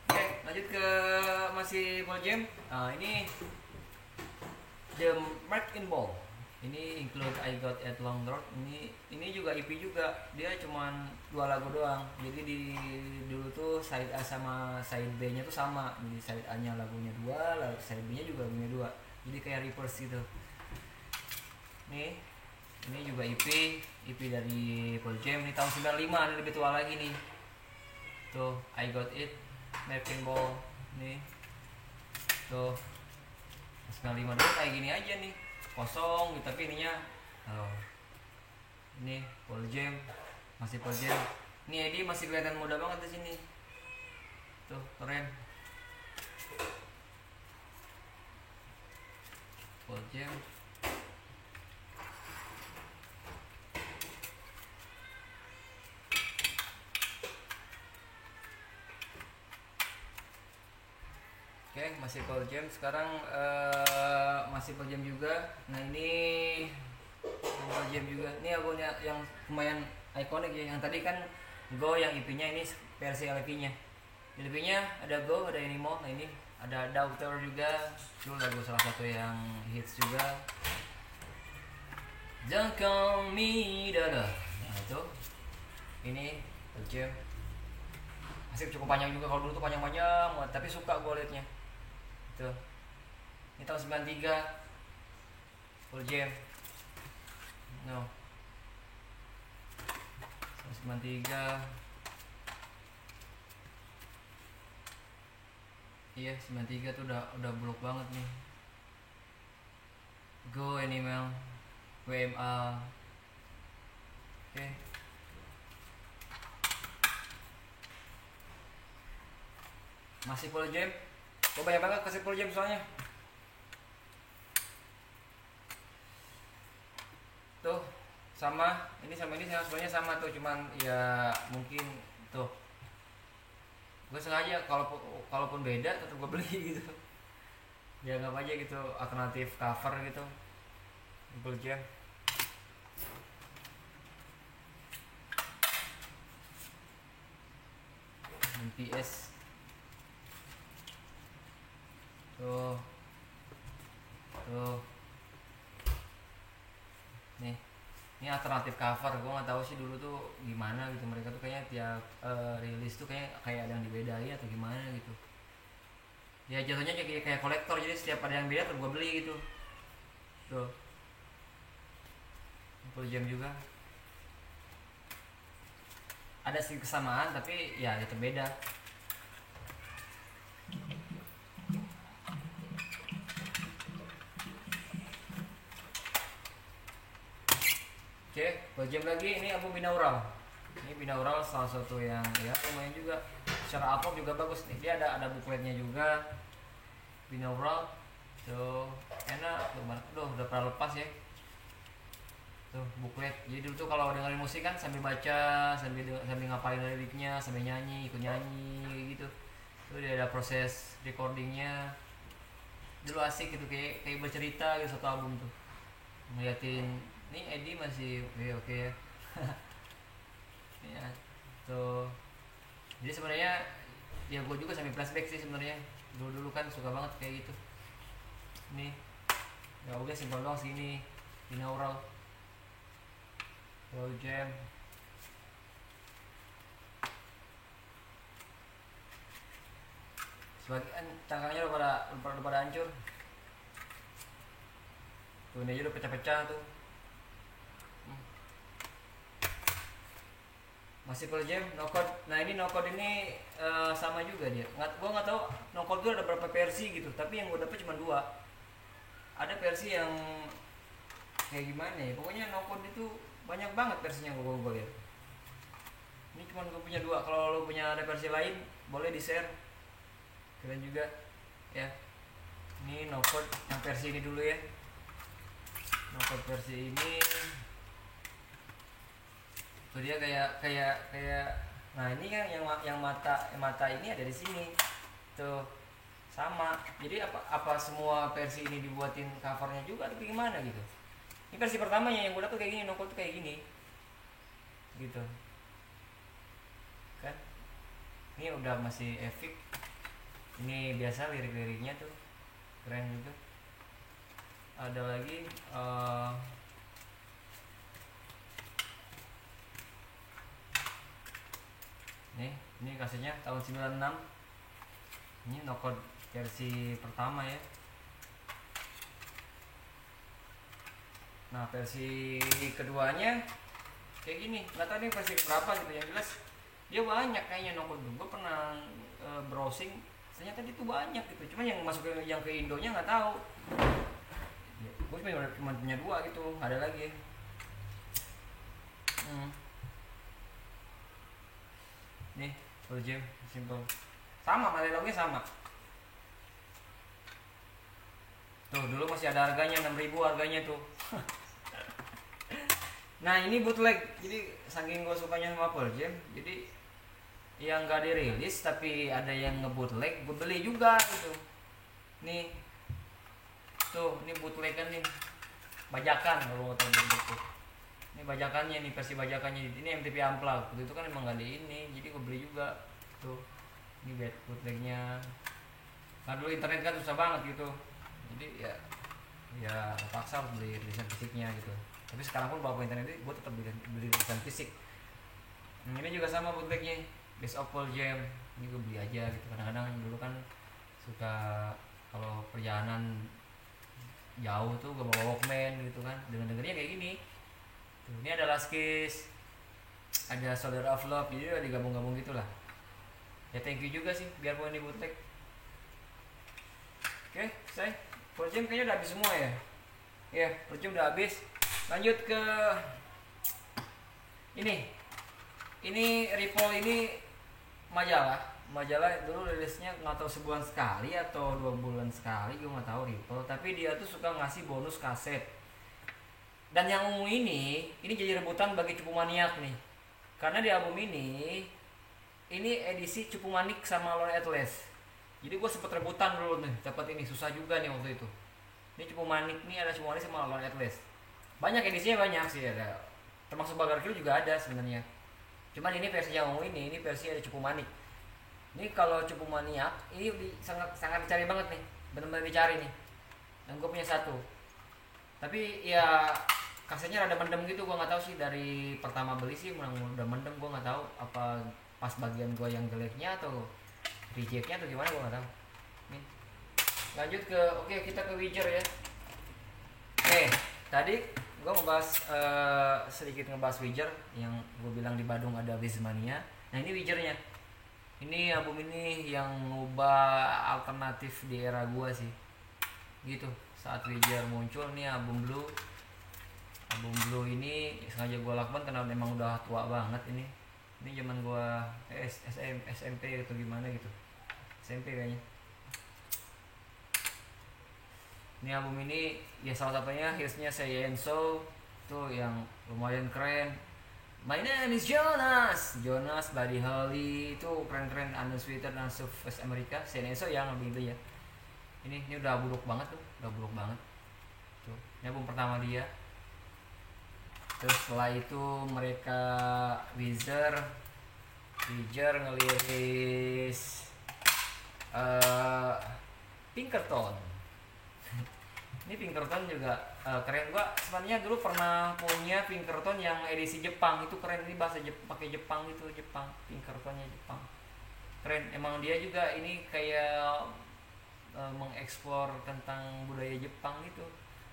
Oke, lanjut ke masih Pearl Jam. Ini The Mark in Ball. Ini include I Got It Long Road. Ini juga EP juga. Dia cuman 2 lagu doang. Jadi dulu tuh side A sama side B-nya tuh sama. Jadi side A-nya lagunya 2, lalu side B-nya juga lagunya 2. Jadi kayak reverse gitu. Ini juga EP dari Pearl Jam. Ini tahun 95, ini lebih tua lagi nih. Tuh, I Got It, American Ball. Nih. Tuh. 95 dulu kayak gini aja nih. Kosong gitu, tapi ininya ini Pearl Jam, masih Pearl Jam. Ini Eddie masih kelihatan muda banget di sini. Tuh, keren. Pearl Jam. Oke, masih Pearl Jam. Sekarang masih Pearl Jam juga. Nah ini Pearl Jam juga. Ini albumnya yang lumayan ikonik ya. Yang tadi kan Go yang EP-nya, ini versi LP-nya. Di LP-nya ada Go, ada Anymore. Nah ini ada Daughter juga. Itu lagu salah satu yang hits juga. Don't Call Me Dada. Nah itu. Ini Pearl Jam. Masih cukup panjang juga, kalau dulu tuh panjang-panjang, tapi suka gue liatnya. Tuh. Ini tahun 93 Pearl Jam. No. Tahun 93. Iya, 93 tuh udah blok banget nih. Go Animal, WMA. Oke. Masih Pearl Jam. Gue banyak banget kasih Pearl Jam soalnya. Tuh sama ini sebenarnya sama tuh, cuman ya mungkin tuh gue sengaja kalaupun beda tetap gue beli gitu. Ya anggap aja gitu alternatif cover gitu Pearl Jam. PS tuh ini alternatif cover. Gue nggak tahu sih dulu tuh gimana gitu, mereka tuh kayaknya tiap rilis tuh kayak ada yang dibedain atau gimana gitu ya, jatuhnya kayak kolektor. Jadi setiap ada yang beda tuh gue beli gitu. Tuh Pearl Jam juga ada sedikit kesamaan, tapi ya itu beda. Oke, Pearl Jam lagi. Ini album Binaural. Ini Binaural salah satu yang ya lumayan juga secara artwork juga bagus nih, dia ada bukletnya juga, binaural tuh, enak tuh, udah pernah lepas ya tuh buklet. Jadi dulu tuh kalau dengerin musik kan sambil baca, sambil ngapalin liriknya, sambil nyanyi, ikut nyanyi gitu tuh. Dia ada proses recordingnya dulu, asik gitu, kayak bercerita gitu satu album tuh, ngeliatin nih Eddie masih oke ya. Ya tuh, jadi sebenarnya ya gue juga sambil flashback sih sebenarnya, dulu kan suka banget kayak gitu nih. Ya udah simpel dong segini, binaural Pearl Jam. Sebagian cangkangnya udah pada hancur tuh, ini aja udah pecah-pecah tuh. Masih Pearl Jam, No Code. Nah ini No Code ini sama juga dia. Gue nggak tahu No Code itu ada berapa versi gitu, tapi yang gue dapet cuma 2. Ada versi yang kayak gimana ya, pokoknya No Code itu banyak banget versinya gue lihat. Ini cuma gue punya 2. Kalau lo punya ada versi lain boleh di share, keren juga ya. Ini No Code yang versi ini dulu ya, No Code versi ini tuh, dia kayak nah ini kan yang mata ini ada di sini tuh sama. Jadi apa semua versi ini dibuatin covernya juga atau gimana gitu. Ini versi pertamanya yang gue dapet kayak gini, No Code tuh kayak gini gitu kan. Ini udah masih epic, ini biasa lirik-liriknya tuh keren juga. Ada lagi ini kasetnya tahun 96. Ini No Code versi pertama ya. Nah versi keduanya kayak gini, nggak tahu ini versi berapa gitu. Yang jelas dia banyak kayaknya No Code. Gue pernah browsing, ternyata itu banyak gitu. Cuma yang masuk yang ke Indonya nggak tahu. Gue cuma punya 2 gitu, ada lagi. Nih Pearl Jam simple, sama katalognya sama tuh. Dulu masih ada harganya 6.000 harganya tuh. Nah ini bootleg, jadi saking gue sukanya sama Pearl Jam, jadi yang gak dirilis tapi ada yang nge-bootleg, gue beli juga gitu. Nih tuh, ini bootleg kan nih, bajakan kalau mau tahu gitu. Ini bajakannya nih, versi bajakannya. Ini MTV Unplugged. Waktu itu kan emang gak ada ini, jadi gue beli juga tuh. Ini bootlegnya. Nah dulu internet kan susah banget gitu, jadi ya paksa harus beli rilisan fisiknya gitu. Tapi sekarang pun bawa internet gue tetap beli rilisan fisik. Ini juga sama bootlegnya, Best of Pearl Jam. Ini gue beli aja gitu. Kadang-kadang dulu kan suka kalau perjalanan jauh tuh gue bawa Walkman gitu kan, dengernya kayak gini. Ini ada Last Kiss, ada Soldier of Love, jadi udah digabung-gabung gitulah. Ya thank you juga sih biarpun ini bootleg. Oke, saya Pearl Jam kayaknya udah habis semua ya. Ya, Pearl Jam udah habis. Lanjut ke ini. Ini Ripple, ini majalah dulu rilisnya nggak tahu sebulan sekali atau 2 bulan sekali, gue nggak tahu Ripple. Tapi dia tuh suka ngasih bonus kaset. Dan yang ungu ini jadi rebutan bagi cupu maniak nih. Karena di album ini edisi cupu manik sama Lone Atlas. Jadi gue sempet rebutan dulu nih, dapat ini susah juga nih waktu itu. Ini cupu manik nih, ada cupu manik sama Lone Atlas. Banyak edisinya, banyak sih ada. Termasuk Bagar Kill juga ada sebenarnya. Cuman ini versi yang ungu ini versi ada cupu manik. Ini kalau cupu maniak ini sangat dicari banget nih, benar-benar dicari nih. Dan gue punya 1. Tapi ya kasetnya rada mendem gitu, gue nggak tahu sih dari pertama beli sih udah mendem. Gue nggak tahu apa pas bagian gue yang jeleknya atau rejectnya atau gimana, gue nggak tahu. Nih lanjut ke kita ke Witcher ya. Tadi gue sedikit ngebahas Witcher yang gue bilang di Badung ada Wismania. Nah ini Witchernya, ini album ini yang ngubah alternatif di era gue sih gitu. Saat Witcher muncul nih album Blue ini sengaja gue lakban karena memang udah tua banget ini. Ini zaman gua SMP atau gimana gitu, SMP kayaknya. Ini album ini ya salah satunya hitsnya Say and So tuh yang lumayan keren. My name is Jonas, Jonas Buddy Holly itu keren-keren. Unsweeter dan Surface America, Say and So yang lebih itu ya. Ini udah buruk banget tuh, udah buruk banget. Tuh, ini album pertama dia. Terus setelah itu mereka Weezer ngeliris Pinkerton. Ini Pinkerton juga keren. Gua sebenarnya dulu pernah punya Pinkerton yang edisi Jepang, itu keren. Ini bahasa pakai Jepang itu, Jepang, Pinkertonnya Jepang. Keren. Emang dia juga ini kayak mengeksplor tentang budaya Jepang gitu.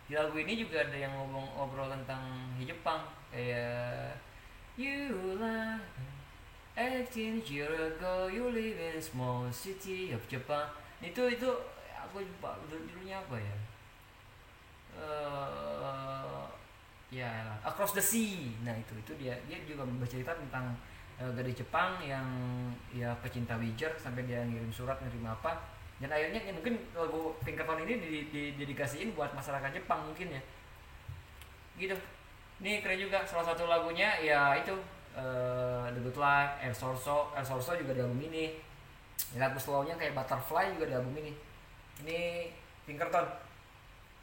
Di lagu ini juga ada yang ngobrol tentang Jepang, kayak you lah 18 years ago you live in small city of Japan. Itu aku lupa judulnya apa ya. Ya Across the Sea. Nah itu dia juga bercerita tentang gadis Jepang yang ya pecinta Witcher, sampai dia ngirim surat ngirim apa, dan akhirnya ya, mungkin lagu Pinkerton ini didedikasiin buat masyarakat Jepang mungkin ya gitu. Ini keren juga. Salah satu lagunya ya itu The Good Life, El Sorso juga di album ini. Lagu slownya kayak Butterfly juga di album ini. Ini Pinkerton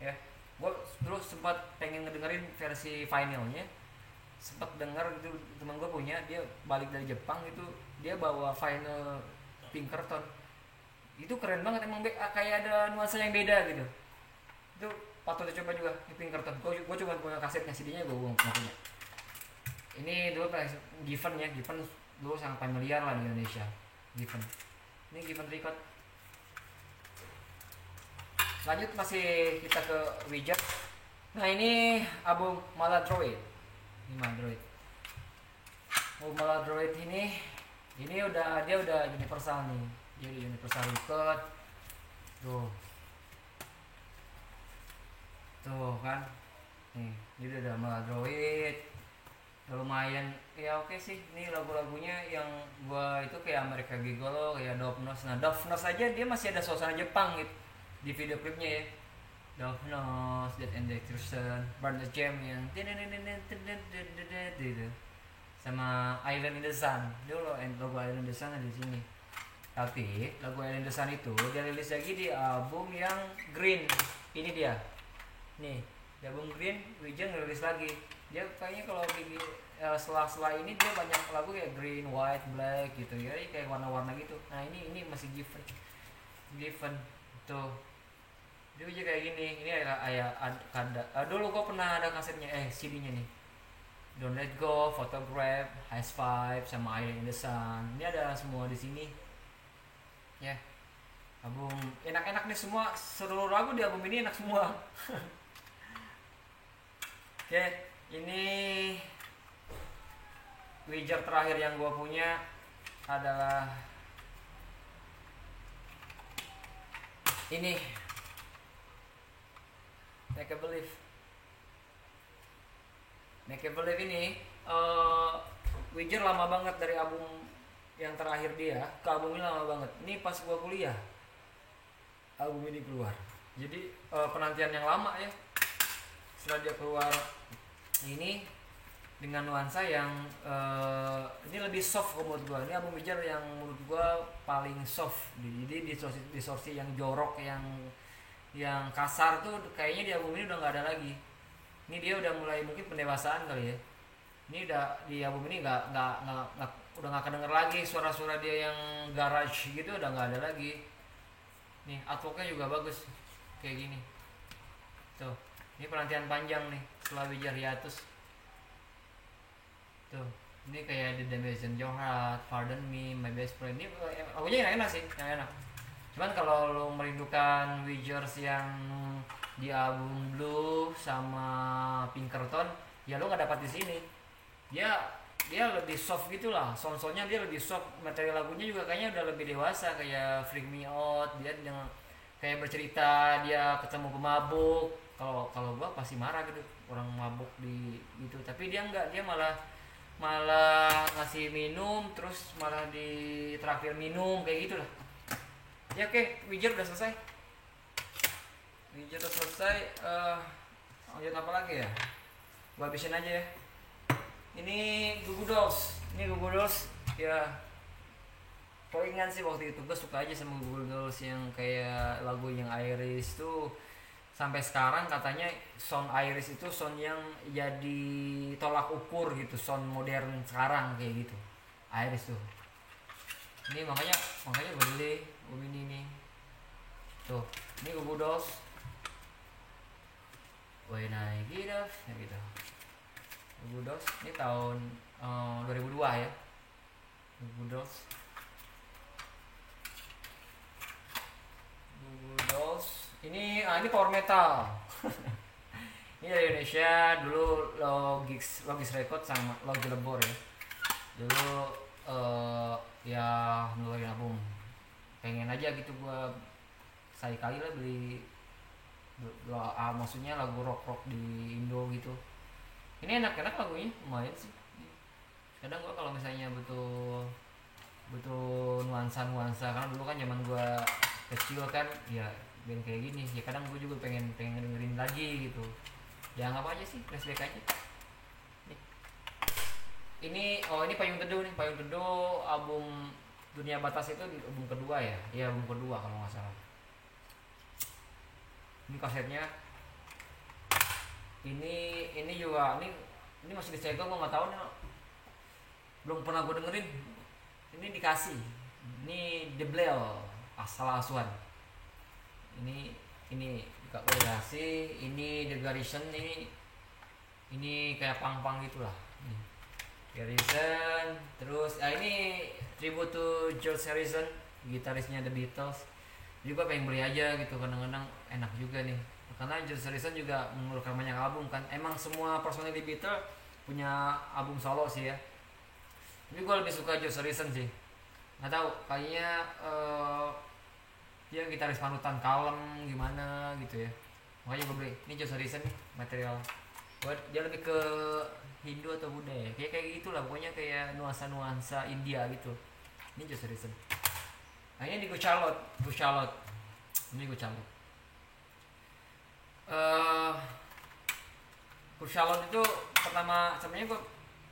ya. Gue dulu sempat pengen ngedengerin versi vinylnya, sempat denger gitu, teman gue punya, dia balik dari Jepang itu, dia bawa vinyl Pinkerton. Itu keren banget emang, kayak ada nuansa yang beda gitu. Itu patut dicoba juga di Pinkerton. Gue cuma punya kasetnya, CD-nya gue belum punya. Ini dulu Given ya, Given dulu sangat familiar lah di Indonesia. Given. Ini Given Record. Lanjut masih kita ke Witcher. Nah ini album Maladroit. Ini Maladroit. Album Maladroit ini dia udah universal nih. Dia udah universal record. Tuh kan. Nih, dia udah Maladroit. Udah lumayan ya, oke sih. Ini lagu-lagunya yang gua itu kayak America Gigolo, kayak Dovnos. Nah Dovnos aja dia masih ada suasana Jepang gitu di video klipnya ya. Dovnos, Dead and Destruction, Burn the Jam yang sama Island in the Sun. Dulu logo Island in the Sun ada di sini. Tapi lagu Island in the Sun itu dia rilis lagi di album yang Green. Ini dia. Nih, di album Green Witcher ngerilis lagi. Dia kayaknya kalau di setelah ini dia banyak lagu kayak Green, White, Black gitu ya, kayak warna-warna gitu. Nah, ini masih Given tuh. Dia juga kayak gini. Ini ada dulu gua pernah ada kasetnya, CD-nya nih. Don't Let Go, Photograph, High Five, sama Island in the Sun. Ini ada semua di sini. Ya. Album enak-enak nih semua. Seluruh lagu di album ini enak semua. Oke, ini Witcher terakhir yang gua punya adalah ini, Make a Believe ini Witcher lama banget dari album yang terakhir dia ke album ini, lama banget. Ini pas gua kuliah album ini keluar, jadi penantian yang lama ya. Setelah dia keluar ini dengan nuansa yang ini lebih soft menurut gua. Ini album Witcher yang menurut gua paling soft. Jadi distorsi yang jorok, yang kasar tuh kayaknya di album ini udah nggak ada lagi. Ini dia udah mulai mungkin pendewasaan kali ya. Ini udah di album ini udah nggak kedenger lagi suara-suara dia yang garage gitu, udah nggak ada lagi. Nih artworknya juga bagus kayak gini. Tuh, ini penantian panjang nih setelah Witcher hiatus. Tuh, ini kayak The Damnation Your Heart, Pardon Me, My Best Friend. Ini lagunya enak sih, yang enak. Cuman kalau lo merindukan Witchers yang di album Blue sama Pinkerton, ya lo nggak dapat di sini. Dia lebih soft gitulah, sound-soundnya dia lebih soft. Materi lagunya juga kayaknya udah lebih dewasa, kayak Freak Me Out. Dia dengan kayak bercerita dia ketemu pemabuk. Kalau gua pasti marah gitu, orang mabuk di gitu. Tapi dia enggak, dia malah malah ngasih minum, terus malah ditraktir minum kayak gitulah. Ya oke, Wijer udah selesai. Wijer udah selesai. Lanjut apa lagi ya? Gua habisin aja ya. Ini Goo Goo Dolls. Ini Goo Goo Dolls ya. Palingan sih waktu itu gue suka aja sama Goo Goo Dolls yang kayak lagu yang Iris tuh. Sampai sekarang katanya sound Iris itu sound yang jadi tolak ukur gitu, sound modern sekarang kayak gitu. Iris tuh. Ini makanya gue beli ini nih. Tuh, ini Goo Goo Dolls. When I Get Up, ya gitu. Goo Goo Dolls ini tahun 2002 ya. Goo Goo Dolls. Goo Goo Dolls. Ini power metal. Ini dari Indonesia, dulu Logis Record sama Logi Lebor ya. Dulu ya ngeluarin album. Pengen aja gitu gua sekali lah beli maksudnya lagu rock di Indo gitu. Ini enak lagunya, lumayan sih. Kadang gua kalau misalnya butuh nuansa karena dulu kan zaman gua kecil kan ya band kayak gini ya, kadang gue juga pengen dengerin lagi gitu ya, anggap aja sih flashback aja. Ini Payung Teduh album Dunia Batas itu album kedua ya, album kedua kalau nggak salah. Ini kasetnya ini juga ini masih disegel, gue nggak tahu nih, belum pernah gue dengerin. Ini dikasih, ini The Blell asal asuhan. Ini Kak udah kasih. Ini The Garrison, ini kayak pang gitulah. Garrison, terus ini tribute to George Harrison, gitarisnya The Beatles. Jadi gue pengen beli aja gitu, kadang-kadang enak juga nih. Karena George Harrison juga mengeluarkan banyak album kan. Emang semua personil The Beatles punya album solo sih ya. Tapi gue lebih suka George Harrison sih. Nggak tahu, kayaknya dia gitaris panutan, kalem gimana gitu ya, makanya gue beli. Ini George Harrison nih material buat dia lebih ke Hindu atau Buddha ya, kayak gitulah pokoknya, kayak nuansa India gitu. Ini George Harrison. Nah ini di Good Charlotte. Ini Good Charlotte. Good Charlotte itu sebenarnya gue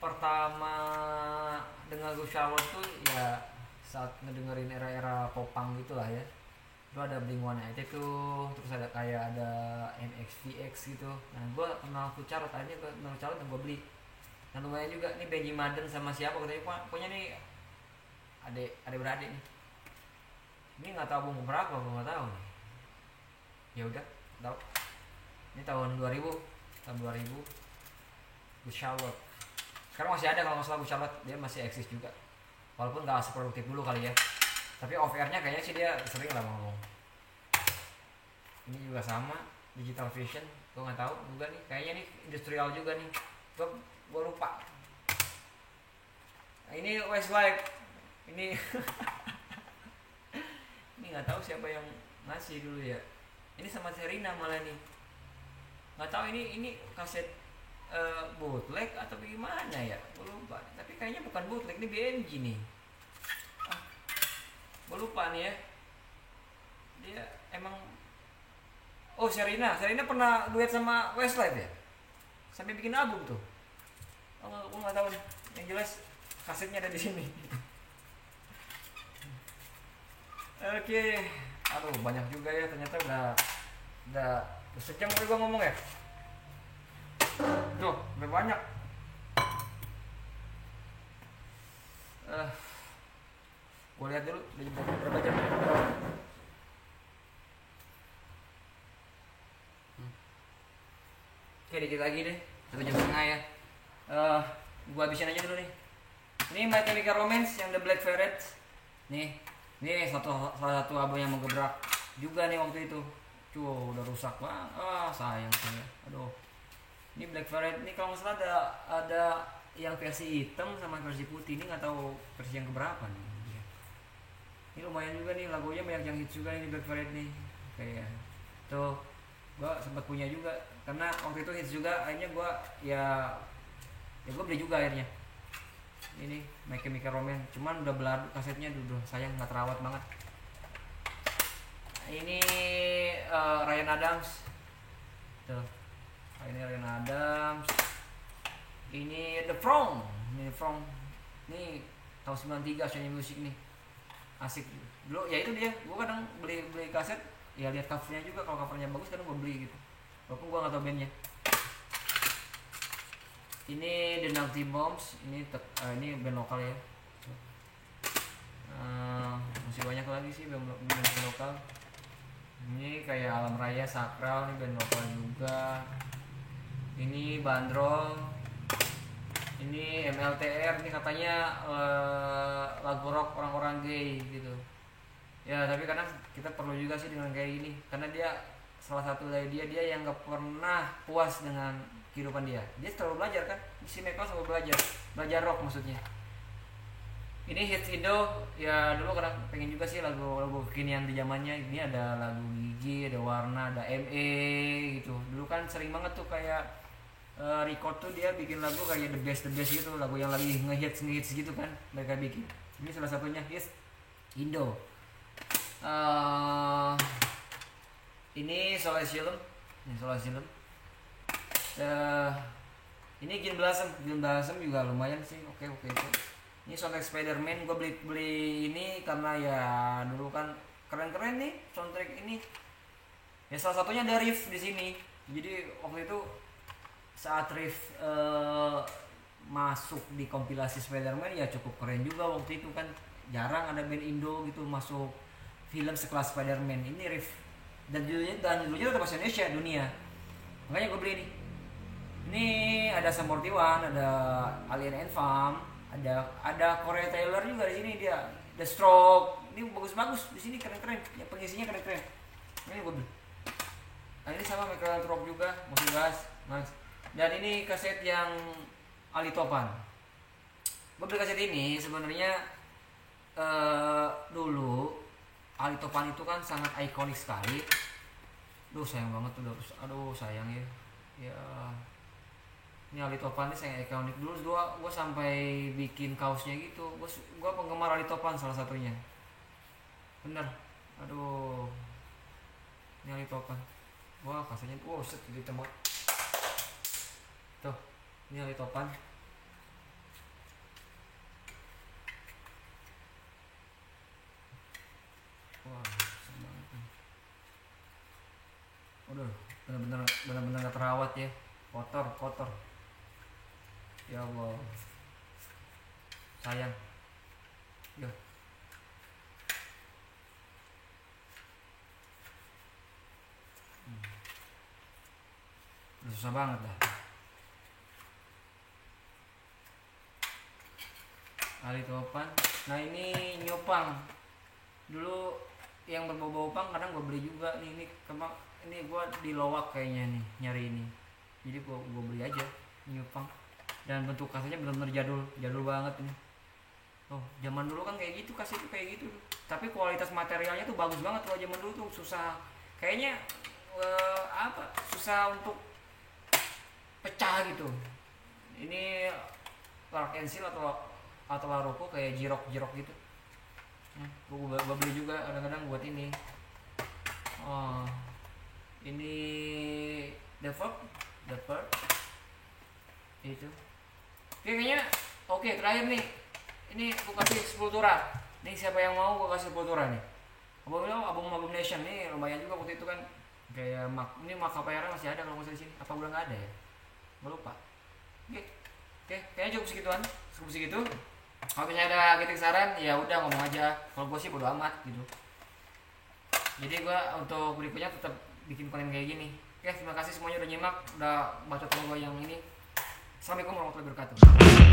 pertama dengar Good Charlotte tuh ya saat ngedengerin era popang gitulah ya. Itu ada Blink-182, terus ada kayak ada MXPX gitu. Nah gue kenal Good Charlotte, akhirnya gue kenal Charlotte dan gue beli. Nah lumayan juga nih, Benji Madden sama siapa katanya, pokoknya nih adik beradik nih. Ini nggak tahu album berapa, gue nggak tahu nih. Ya udah tahu. Ini tahun 2000 Good Charlotte. Sekarang masih ada kalau nggak salah Good Charlotte, dia masih eksis juga. Walaupun nggak seproduktif dulu kali ya. Tapi off airnya kayaknya sih dia sering lah ngomong. Ini juga sama, Digital Vision, gue nggak tahu juga nih, kayaknya nih industrial juga nih, gue lupa. Nah, ini Westlife, ini ini nggak tahu siapa yang ngasih dulu ya. Ini sama Serina malah nih, nggak tahu ini kaset bootleg atau bagaimana ya, gue lupa. Tapi kayaknya bukan bootleg, ini BMG nih. Gue lupa nih ya. Dia emang Serina pernah duet sama Westlife ya, sampai bikin album tuh. Gue nggak tahu nih. Yang jelas kasetnya ada di sini. Oke. Aduh banyak juga ya, ternyata udah sejam kali gue ngomong ya. Tuh udah banyak. Gue lihat dulu berapa jam. Oke, dikit lagi deh, 1,5 jam ya. Gue habisin aja dulu nih. Ini My Chemical Romance yang The Black Ferret. Nih salah satu album yang menggebrak juga nih waktu itu. Udah rusak banget. Sayang sih ya. Aduh. Ini Black Ferret ini kalau nggak salah ada yang versi hitam sama versi putih. Ini nggak tahu versi yang keberapa nih. Ini lumayan juga nih, lagunya banyak yang hits juga ini Black Ferret nih. Kayak tuh gua sempat punya juga karena waktu itu hits juga, akhirnya gua ya gua beli juga akhirnya. ini My Chemical Romance, cuman udah beladu kasetnya, udah sayang nggak terawat banget. Ini Ryan Adams tuh, ini Ryan Adams. Ini The From, ini tahun 93 Sony Music nih, asik dulu ya. Itu dia, gue kadang beli kaset ya, lihat covernya juga, kalau covernya bagus kadang gue beli gitu walaupun gue nggak tau bandnya. Ini The Naughty Bombs, ini band lokal ya. Masih banyak lagi sih band lokal. Ini kayak Alam Raya, Sakral, ini band lokal juga. Ini Bandrol. Ini MLTR, ini katanya lagu rock orang-orang gay gitu. Ya tapi kadang kita perlu juga sih dengan kayak gini, karena dia salah satu dari dia yang gak pernah puas dengan kehidupan dia. Dia selalu belajar kan, si Michael selalu belajar rock maksudnya. Ini hits Indo ya, dulu kadang pengen juga sih lagu kekinian di zamannya. Ini ada lagu Gigi, ada Warna, ada ME gitu. Dulu kan sering banget tuh kayak record tuh dia bikin lagu kayak the best gitu, lagu yang lagi ngehits gitu kan mereka bikin. Ini salah satunya hits Indo. Ini Soul Asylum. Ini Gin Blossom juga lumayan sih, oke itu. Ini soundtrack Spider-Man, gue beli ini karena ya dulu kan keren nih soundtrack ini. Ya salah satunya ada riff di sini. Jadi waktu itu saat riff masuk di kompilasi Spider-Man ya cukup keren juga waktu itu kan. Jarang ada band Indo gitu masuk film sekelas Spider-Man. Ini riff dan judulnya udah bahasa Indonesia dunia. Makanya gue beli nih. Ini ada Sum 41, ada Alien and Farm, ada Corey Taylor juga di sini dia. The Stroke. Ini bagus di sini keren. Ya pengisinya keren. Ini gue beli. Nah ini sama Michael Rock juga, masih bahas. Mas. Dan ini kaset yang Ali Topan. Gue beli kaset ini sebenarnya dulu Ali Topan itu kan sangat ikonik sekali. Duh sayang banget tuh, sayang ya. Ya ini Ali Topan ini sangat ikonik. Dulu gue sampai bikin kaosnya gitu. Gue penggemar Ali Topan salah satunya. Bener. Aduh. Ini Ali Topan. Wah kasetnya set gitu tembak. Tuh, ini Ali Topan. Wah, senang banget nih. Udah, benar-benar gak terawat ya. Kotor. Ya Allah. Sayang. Ya. Udah susah banget dah. Ali Topan. Nah ini Nyopang. Dulu yang berbau-bau pang kadang gue beli juga nih. Ini gue di Lowak kayaknya nih nyari ini. Jadi gue beli aja Nyopang. Dan bentuk kasetnya benar-benar jadul banget ini. Oh zaman dulu kan kayak gitu, kaset kayak gitu. Tapi kualitas materialnya tuh bagus banget. Kalau zaman dulu tuh susah. Kayaknya susah untuk pecah gitu. Ini Lark and Seal atau Laroko kayak jirok gitu. Gue beli juga kadang-kadang buat ini. Oh, ini The Fur itu. Kayaknya oke, terakhir nih. Ini gue kasih 10 tura. Nih siapa yang mau gue kasih 10 tura nih. Album Nation nih lumayan juga waktu itu kan. Kayak ini Macapera masih ada kalau nggak salah di sini. Apa udah nggak ada ya? Gue lupa. Oke, kayaknya cukup segitu. Kalau misalnya ada kritik saran ya udah ngomong aja. Kalau gue sih bodo amat gitu. Jadi gue untuk berikutnya tetap bikin konten kayak gini. Oke, terima kasih semuanya udah nyimak, udah baca gue yang ini. Assalamualaikum warahmatullahi wabarakatuh.